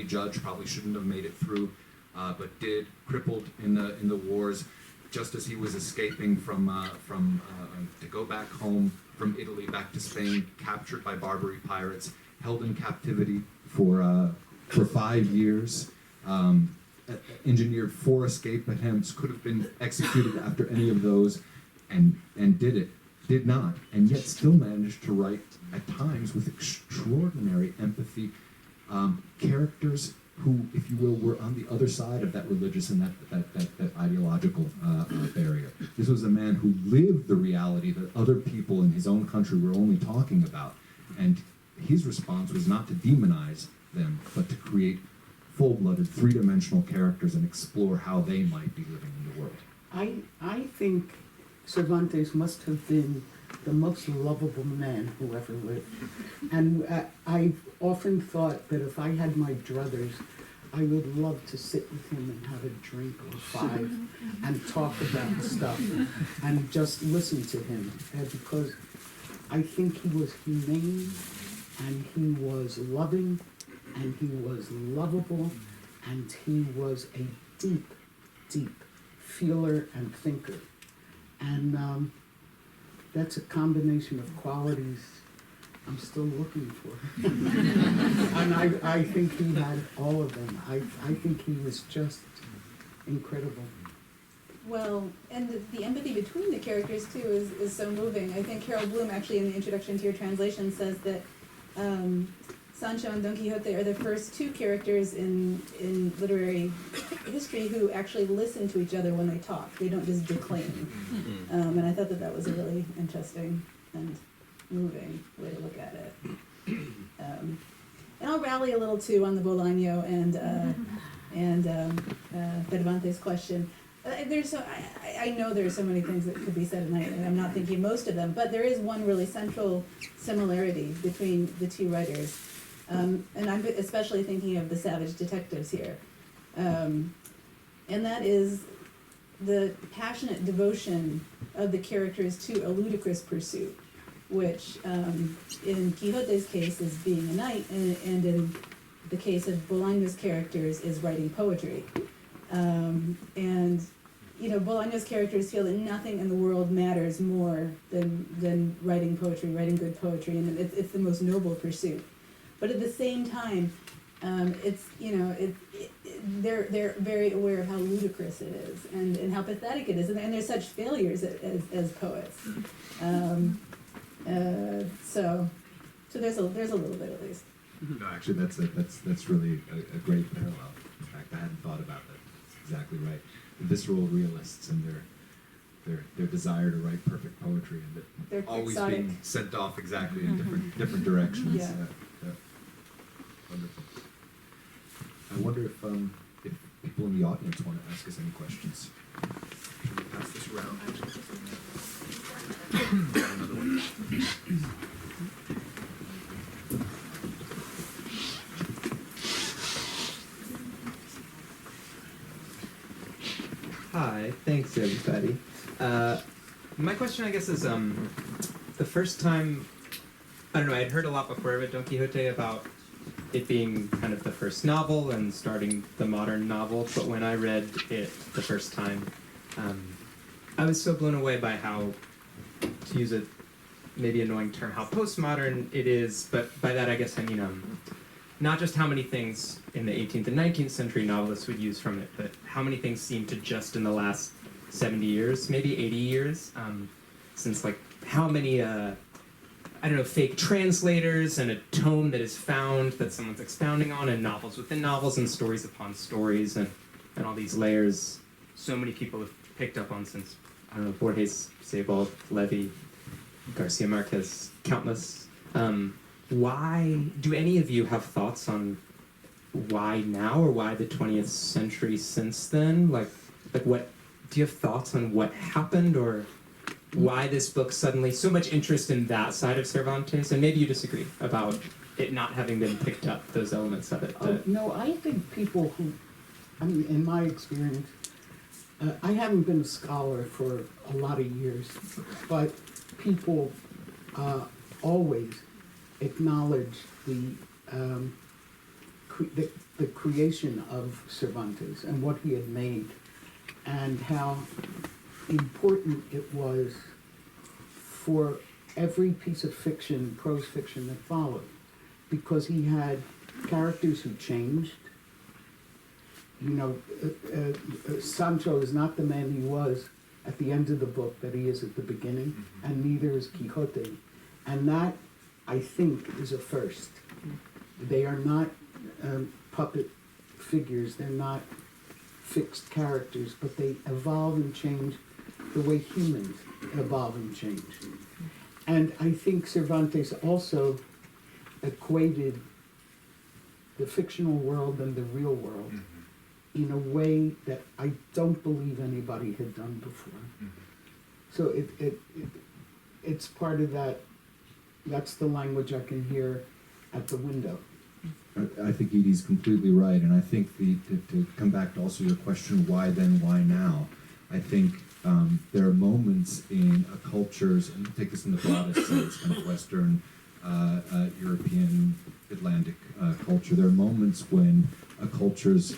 judge, probably shouldn't have made it through, but did, crippled in the wars, just as he was escaping to go back home from Italy back to Spain, captured by Barbary pirates, held in captivity for 5 years, engineered 4 escape attempts, could have been executed after any of those, and did not, and yet still managed to write at times with extraordinary empathy characters who, if you will, were on the other side of that religious and that ideological barrier. This was a man who lived the reality that other people in his own country were only talking about, and his response was not to demonize them, but to create full-blooded, three-dimensional characters and explore how they might be living in the world. I think Cervantes must have been the most lovable man who ever lived. And I've often thought that if I had my druthers, I would love to sit with him and have a drink or 5 and talk about stuff and just listen to him. Because I think he was humane, and he was loving, and he was lovable, and he was a deep, deep feeler and thinker. And that's a combination of qualities I'm still looking for. And I think he had all of them. I think he was just incredible. Well, and the empathy between the characters, too, is so moving. I think Harold Bloom, actually, in the introduction to your translation, says that Sancho and Don Quixote are the first 2 characters in literary history who actually listen to each other when they talk. They don't just declaim. And I thought that was a really interesting and moving way to look at it. And I'll rally a little, too, on the Bolaño and Cervantes question. I know there are so many things that could be said, and I'm not thinking most of them, but there is one really central similarity between the 2 writers. And I'm especially thinking of the Savage Detectives here. And that is the passionate devotion of the characters to a ludicrous pursuit, which in Quixote's case is being a knight, and in the case of Bolaño's characters is writing poetry. And Bolaño's characters feel that nothing in the world matters more than writing poetry, writing good poetry, and it's the most noble pursuit. But at the same time, they're very aware of how ludicrous it is and how pathetic it is, and they're such failures as poets. So there's a little bit at least. No, actually, that's really a great parallel. In fact, I hadn't thought about that. That's exactly right. The visceral realists and their desire to write perfect poetry, and They're that always quixotic. being sent off exactly in different directions. Yeah. Wonderful. I wonder if people in the audience want to ask us any questions. Should we pass this around? Another one. Hi, thanks everybody. My question, I guess, is the first time, I don't know, I'd heard a lot before I read Don Quixote about it being kind of the first novel and starting the modern novel, but when I read it the first time, I was so blown away by how, to use a maybe annoying term, how postmodern it is, but by that I guess I mean not just how many things in the 18th and 19th century novelists would use from it, but how many things seem to just in the last 70 years, maybe 80 years, since like how many, I don't know, fake translators and a tome that is found that someone's expounding on, and novels within novels and stories upon stories, and all these layers so many people have picked up on since, I don't know, Borges, Sebald, Levy, Garcia Marquez, countless. Why, do any of you have thoughts on why now, or why the 20th century since then? Like what, do you have thoughts on what happened, or why this book suddenly, so much interest in that side of Cervantes? And maybe you disagree about it not having been picked up, those elements of it. No, I think people who, I mean, in my experience, I haven't been a scholar for a lot of years, but people always acknowledge the creation of Cervantes and what he had made, and how important it was for every piece of fiction, prose fiction that followed, because he had characters who changed. You know, Sancho is not the man he was at the end of the book that he is at the beginning, and neither is Quixote. And that, I think, is a first. They are not puppet figures, they're not fixed characters, but they evolve and change the way humans evolve and change. And I think Cervantes also equated the fictional world and the real world in a way that I don't believe anybody had done before. So it's part of that. That's the language I can hear at the window. I think Edie's completely right, and I think to come back to also your question, why then, why now? I think there are moments in a culture's, and take this in the broadest sense, kind of Western, European, Atlantic culture, there are moments when a culture's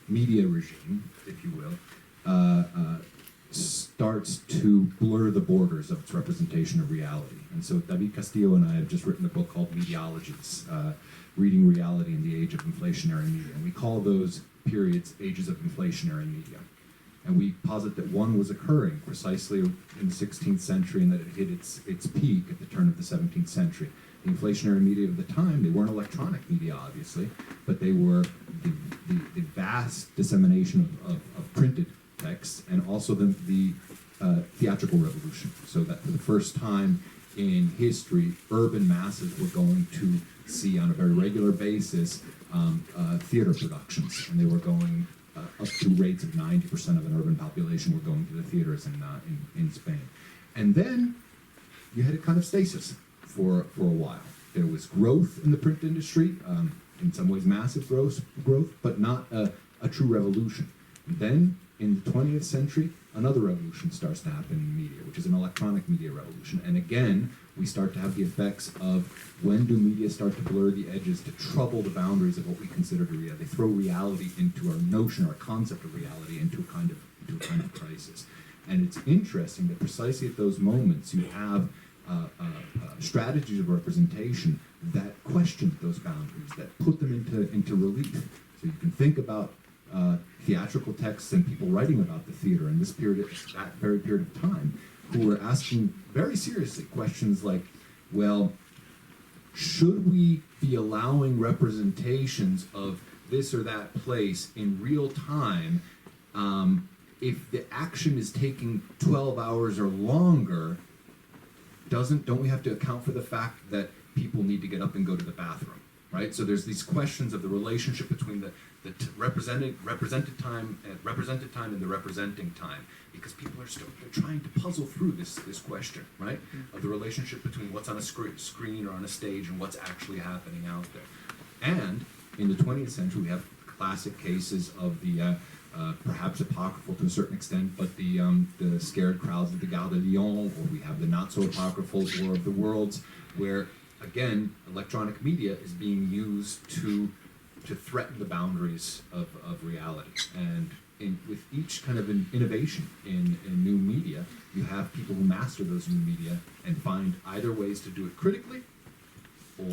media regime, if you will, starts to blur the borders of its representation of reality. And so David Castillo and I have just written a book called Mediologies, Reading Reality in the Age of Inflationary Media. And we call those periods ages of inflationary media. And we posit that one was occurring precisely in the 16th century, and that it hit its peak at the turn of the 17th century. The inflationary media of the time, they weren't electronic media, obviously, but they were the vast dissemination of printed texts, and also the theatrical revolution. So that for the first time in history, urban masses were going to see on a very regular basis theater productions, and they were going up to rates of 90% of an urban population were going to the theaters in Spain. And then you had a kind of stasis for a while. There was growth in the print industry, in some ways massive growth, but not a true revolution. And then in the 20th century, another revolution starts to happen in media, which is an electronic media revolution. And again, we start to have the effects of when do media start to blur the edges, to trouble the boundaries of what we consider to reality. They throw reality into our notion, our concept of reality, into a kind of crisis. And it's interesting that precisely at those moments you have strategies of representation that question those boundaries, that put them into relief. So you can think about theatrical texts and people writing about the theater in this period, that very period of time, who were asking very seriously questions like, well, should we be allowing representations of this or that place in real time if the action is taking 12 hours or longer? Don't we have to account for the fact that people need to get up and go to the bathroom, right? So there's these questions of the relationship between the represented time and the representing time, because people they're trying to puzzle through this question, right, of the relationship between what's on a screen or on a stage and what's actually happening out there. And in the 20th century, we have classic cases of the perhaps apocryphal to a certain extent, but the scared crowds of the Gare de Lyon, or we have the not so apocryphal War of the Worlds, where again electronic media is being used to threaten the boundaries of reality. And with each kind of an innovation in new media, you have people who master those new media and find either ways to do it critically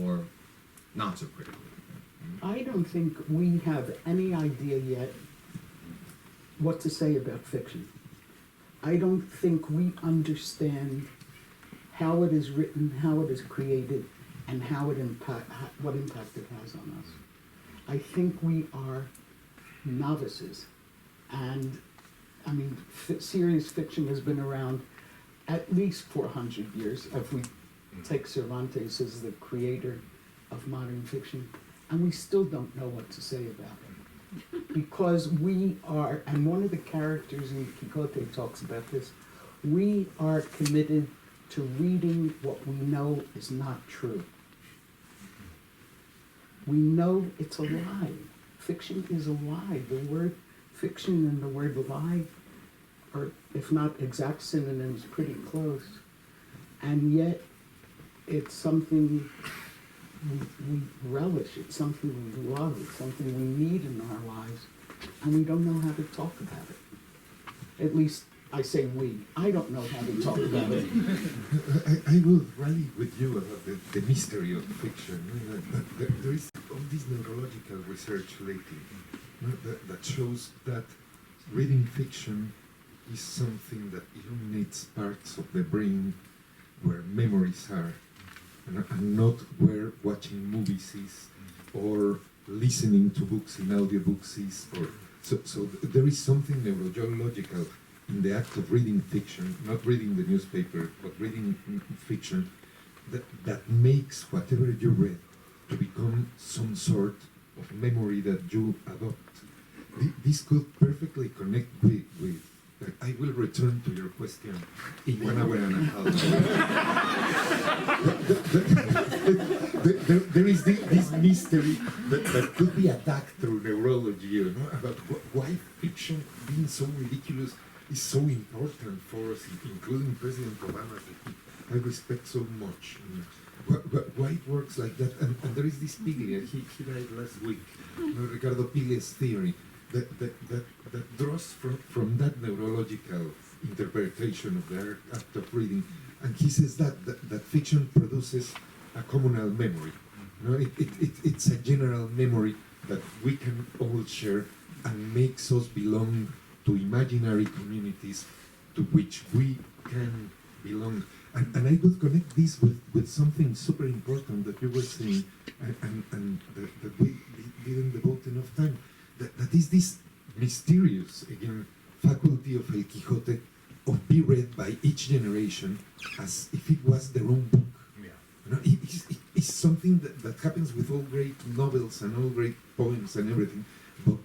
or not so critically. I don't think we have any idea yet what to say about fiction. I don't think we understand how it is written, how it is created, and what impact it has on us. I think we are novices, and I mean, serious fiction has been around at least 400 years, if we take Cervantes as the creator of modern fiction, and we still don't know what to say about it. Because we are, and one of the characters in Quixote talks about this, we are committed to reading what we know is not true. We know it's a lie. Fiction is a lie. The word fiction and the word lie are, if not exact synonyms, pretty close. And yet, it's something we relish, it's something we love, it's something we need in our lives, and we don't know how to talk about it. At least, I say we. I don't know how to talk about it. I will rally with you about the mystery of fiction. There is all this neurological research lately that shows that reading fiction is something that illuminates parts of the brain where memories are, and not where watching movies is, or listening to books in audiobooks is. So there is something neurological in the act of reading fiction, not reading the newspaper, but reading fiction, that makes whatever you read to become some sort of memory that you adopt. This could perfectly connect with I will return to your question in 1 hour and a half. There is this mystery that could be attacked through neurology, you know, about why fiction being so ridiculous is so important for us, including President Obama, that I respect so much. Why it works like that? And there is this Piglia, he died last week, you know, Ricardo Piglia's theory, that draws from that neurological interpretation of the act of reading, and he says that fiction produces a communal memory. You know, it's a general memory that we can all share and makes us belong to imaginary communities to which we can belong. And I would connect this with something super important that you were saying, and that we didn't devote enough time. That is this mysterious, again, faculty of El Quixote of be read by each generation as if it was their own book. Yeah. You know, it's something that happens with all great novels and all great poems and everything, but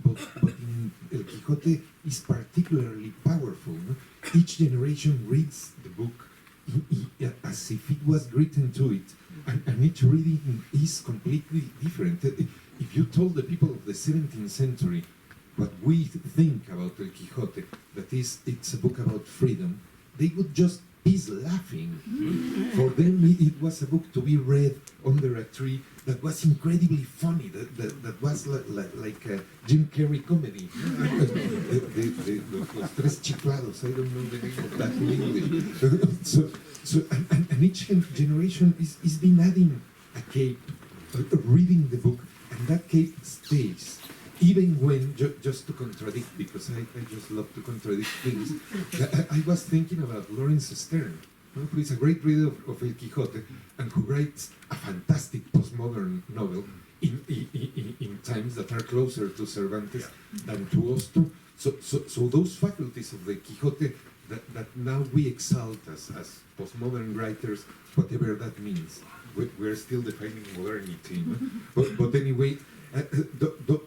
in El Quixote is particularly powerful. No? Each generation reads the book as if it was written to it, and each reading is completely different. If you told the people of the 17th century what we think about El Quixote, that is, it's a book about freedom, they would just be laughing. For them, it was a book to be read under a tree that was incredibly funny, that was like a Jim Carrey comedy. Los Tres Chiflados, I don't know the name of that in English. And each generation is been adding a cape, reading the book, and that cape stays. Even when, just to contradict, because I just love to contradict things, I was thinking about Lawrence Stern, who is a great reader of El Quixote, and who writes a fantastic postmodern novel in times that are closer to Cervantes than to us too. So those faculties of the Quixote that now we exalt as postmodern writers, whatever that means. We're still defining modernity, no? but anyway,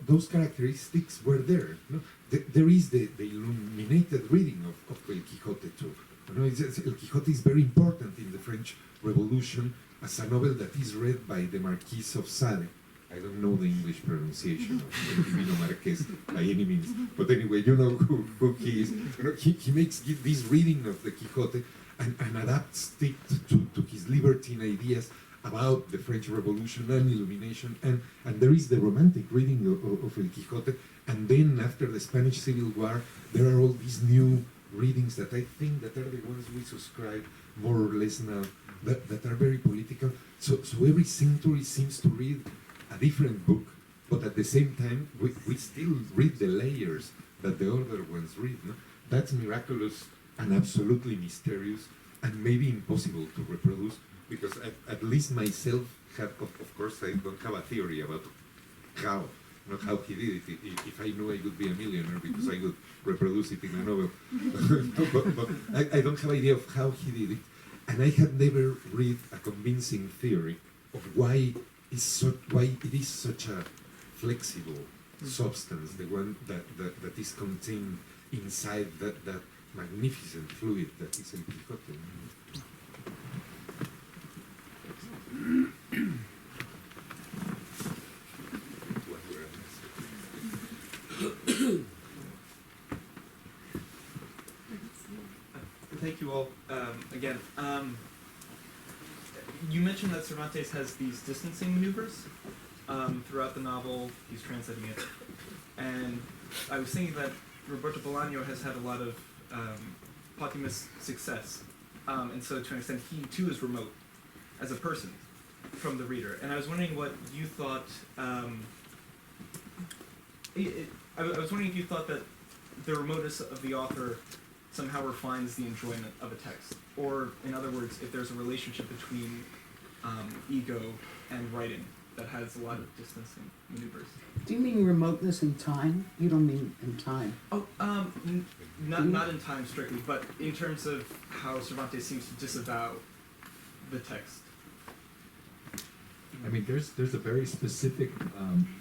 those characteristics were there. No? There is the illuminated reading of El Quixote too. You know, El Quixote is very important in the French Revolution as a novel that is read by the Marquis of Sade. I don't know the English pronunciation of El Divino Marqués by any means, but anyway, you know who he is. You know, he makes this reading of the Quixote and adapts it to his libertine ideas about the French Revolution and Illumination, and there is the romantic reading of El Quixote, and then after the Spanish Civil War, there are all these new readings that I think that are the ones we subscribe more or less now, that are very political. So every century seems to read a different book, but at the same time, we still read the layers that the other ones read. No? That's miraculous and absolutely mysterious and maybe impossible to reproduce, because at least myself have, of course, I don't have a theory about how, not how he did it. If I knew, I would be a millionaire because I would reproduce it in a novel. but I don't have idea of how he did it, and I have never read a convincing theory of why it is such a flexible substance, the one that is contained inside that magnificent fluid that is El Quijote. Thank you all again. You mentioned that Cervantes has these distancing maneuvers throughout the novel. He's translating it, and I was thinking that Roberto Bolaño has had a lot of posthumous success, and so to an extent, he too is remote as a person from the reader. And I was wondering what you thought. I was wondering if you thought that the remoteness of the author somehow refines the enjoyment of a text, or in other words, if there's a relationship between ego and writing that has a lot of distancing maneuvers. Do you mean remoteness in time? You don't mean in time. Oh, not in time strictly, but in terms of how Cervantes seems to disavow the text. I mean, there's a very specific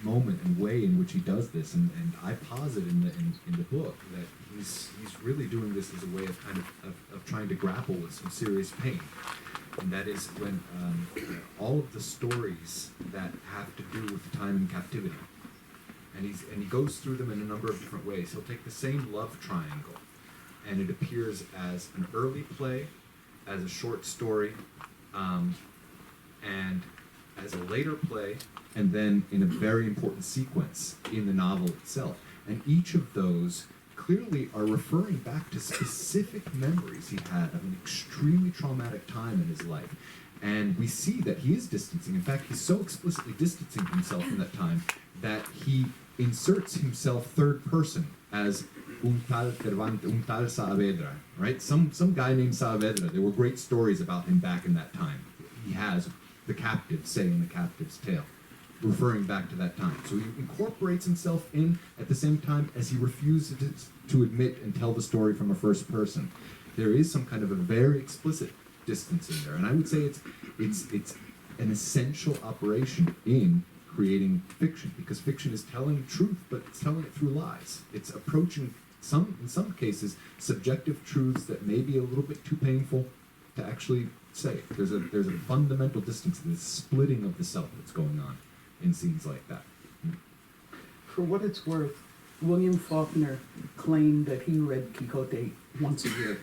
moment and way in which he does this, and I posit in the book that he's really doing this as a way of kind of trying to grapple with some serious pain, and that is when all of the stories that have to do with time in captivity, and he goes through them in a number of different ways. He'll take the same love triangle, and it appears as an early play, as a short story, and as a later play, and then in a very important sequence in the novel itself. And each of those clearly are referring back to specific memories he had of an extremely traumatic time in his life. And we see that he is distancing. In fact, he's so explicitly distancing himself in that time that he inserts himself third person as un tal Cervantes, un tal Saavedra, right? Some guy named Saavedra. There were great stories about him back in that time. He has the captive saying the captive's tale, referring back to that time. So he incorporates himself in at the same time as he refuses to admit and tell the story from a first person. There is some kind of a very explicit distance in there, and I would say it's an essential operation in creating fiction, because fiction is telling truth, but it's telling it through lies. It's approaching in some cases subjective truths that may be a little bit too painful to actually say. There's a fundamental distance, this splitting of the self that's going on in scenes like that. For what it's worth, William Faulkner claimed that he read Quixote once a year.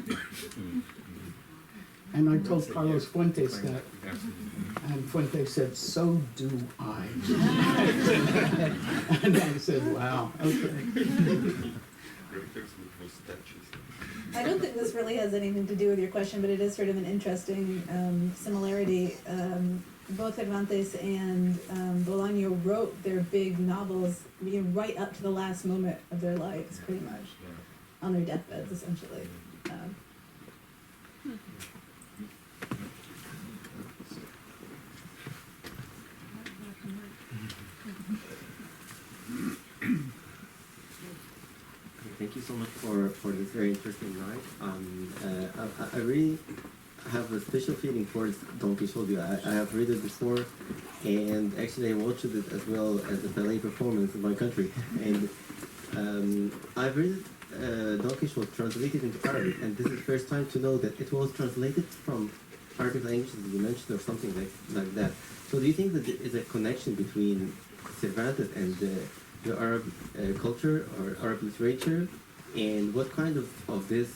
And I told Carlos Fuentes that, and Fuentes said, "So do I." And I said, "Wow, okay." I don't think this really has anything to do with your question, but it is sort of an interesting similarity. Both Cervantes and Bolaño wrote their big novels right up to the last moment of their lives, pretty much, on their deathbeds, essentially. Thank you so much for this very interesting night. I really have a special feeling for Don Quixote. I have read it before, and actually I watched it as well as a ballet performance in my country. And I've read Don Quixote translated into Arabic, and this is the first time to know that it was translated from Arabic language, as you mentioned, or something like that. So do you think that there is a connection between Cervantes and the Arab culture or Arab literature, and what kind of this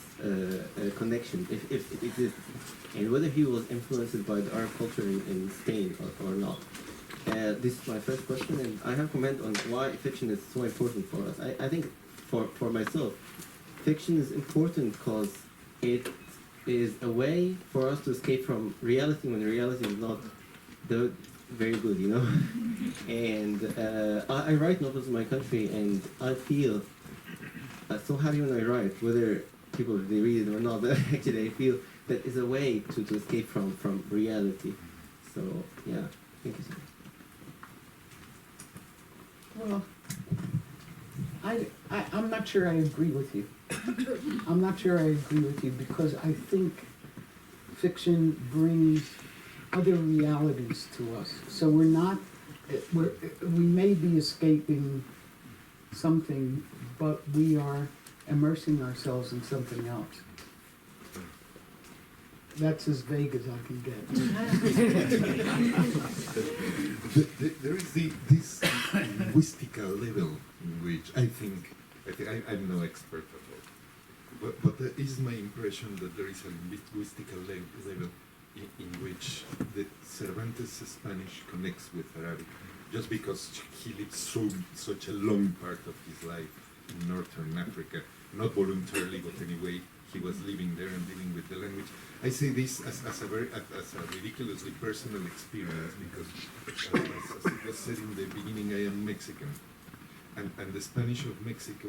connection, if it exists, and whether he was influenced by the Arab culture in Spain or not? This is my first question, and I have a comment on why fiction is so important for us. I think for myself, fiction is important because it is a way for us to escape from reality when reality is not very good, you know. And I write novels in my country, and I feel so happy when I write, whether people they read it or not, but actually I feel that is a way to escape from reality. So yeah, thank you so much. Well, I'm not sure I agree with you. I'm not sure I agree with you because I think fiction brings other realities to us. So we may be escaping something, but we are immersing ourselves in something else. That's as vague as I can get. There is this linguistical level in which I'm no expert at all, but that is my impression that there is a linguistical level in which the Cervantes Spanish connects with Arabic, just because he lived such a long part of his life in northern Africa, not voluntarily, but anyway, he was living there and dealing with the language. I say this as a ridiculously personal experience because, as it was said in the beginning, I am Mexican, and the Spanish of Mexico,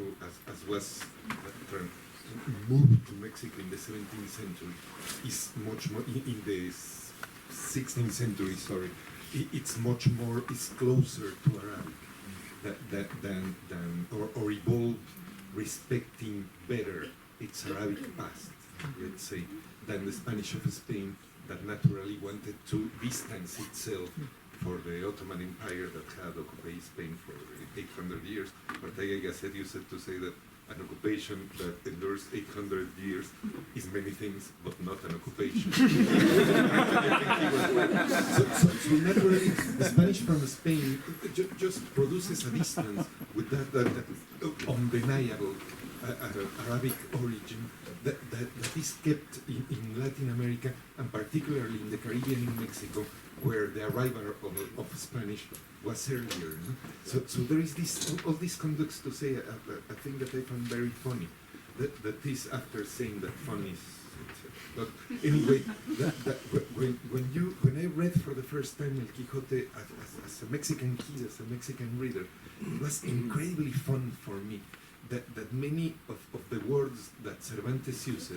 as was moved to Mexico in the 17th century, is much more in the 16th century. Sorry, it's much more, it's closer to Arabic than or evolved, respecting better its Arabic past, let's say, than the Spanish of Spain, that naturally wanted to distance itself for the Ottoman Empire that had occupied Spain for 800 years. Ortega y Gasset used to say that an occupation that endures 800 years is many things, but not an occupation. So naturally, the Spanish from Spain just produces a distance with that undeniable Arabic origin that is kept in Latin America, and particularly in the Caribbean, in Mexico, where the arrival of Spanish was earlier. No? So there is all this context to say a thing that I found very funny. That is after saying that fun is. But anyway, when I read for the first time El Quijote as a Mexican kid, as a Mexican reader, it was incredibly fun for me. That many of the words that Cervantes used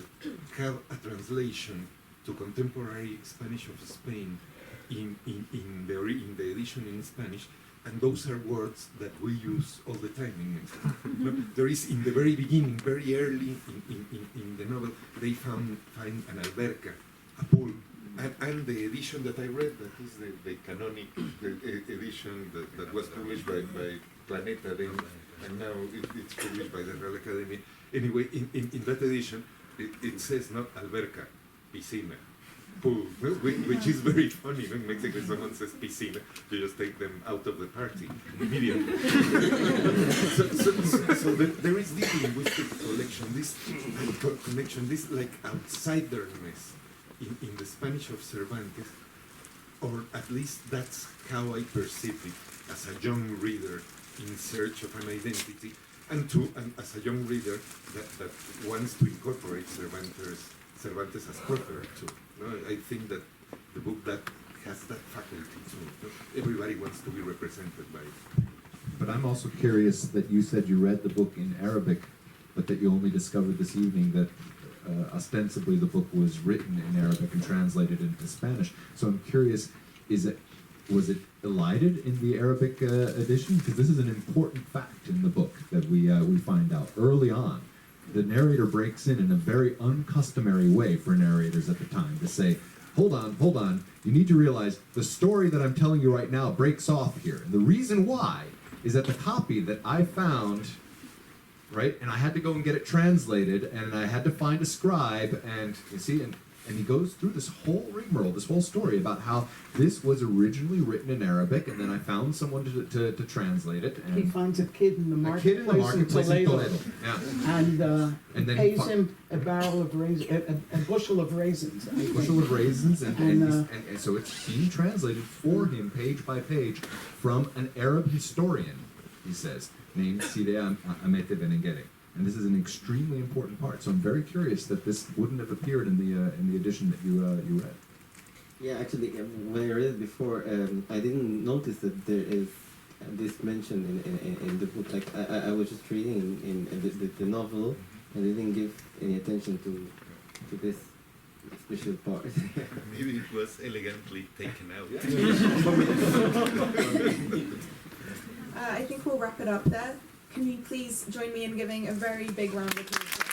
have a translation to contemporary Spanish of Spain in the edition in Spanish, and those are words that we use all the time in Mexico. There is, in the very beginning, very early in the novel, they find an alberca, a pool, and the edition that I read, that is the canonic edition that was published by Planeta then, and now it's published by the Real Academy. Anyway, in that edition, it says not alberca, piscina, pool, which is very funny. In Mexico, if someone says piscina, you just take them out of the party immediately. so there is this linguistic connection, this like outsiderness in the Spanish of Cervantes, or at least that's how I perceive it as a young reader in search of an identity, and as a young reader that wants to incorporate Cervantes as proper too. No, I think that the book that has that faculty too. Everybody wants to be represented by it. But I'm also curious that you said you read the book in Arabic, but that you only discovered this evening that ostensibly the book was written in Arabic and translated into Spanish. So I'm curious, was it elided in the Arabic edition? Because this is an important fact in the book that we find out early on. The narrator breaks in a very uncustomary way for narrators at the time to say, hold on, you need to realize the story that I'm telling you right now breaks off here. And the reason why is that the copy that I found, right, and I had to go and get it translated, and I had to find a scribe, and you see, and he goes through this whole rigmarole, this whole story about how this was originally written in Arabic, and then I found someone to translate it. And he finds a kid in the marketplace in Toledo. Yeah. And then pays him a barrel of raisins, a bushel of raisins. A bushel of raisins, and so it's being translated for him, page by page, from an Arab historian, he says, named Sidea Amete Benengere. And this is an extremely important part. So I'm very curious that this wouldn't have appeared in the edition that you read. Yeah, actually, when I read it before, I didn't notice that there is this mention in the book. Like I was just reading in the novel, and they didn't give any attention to this special part. Maybe it was elegantly taken out. I think we'll wrap it up there. Can you please join me in giving a very big round of applause?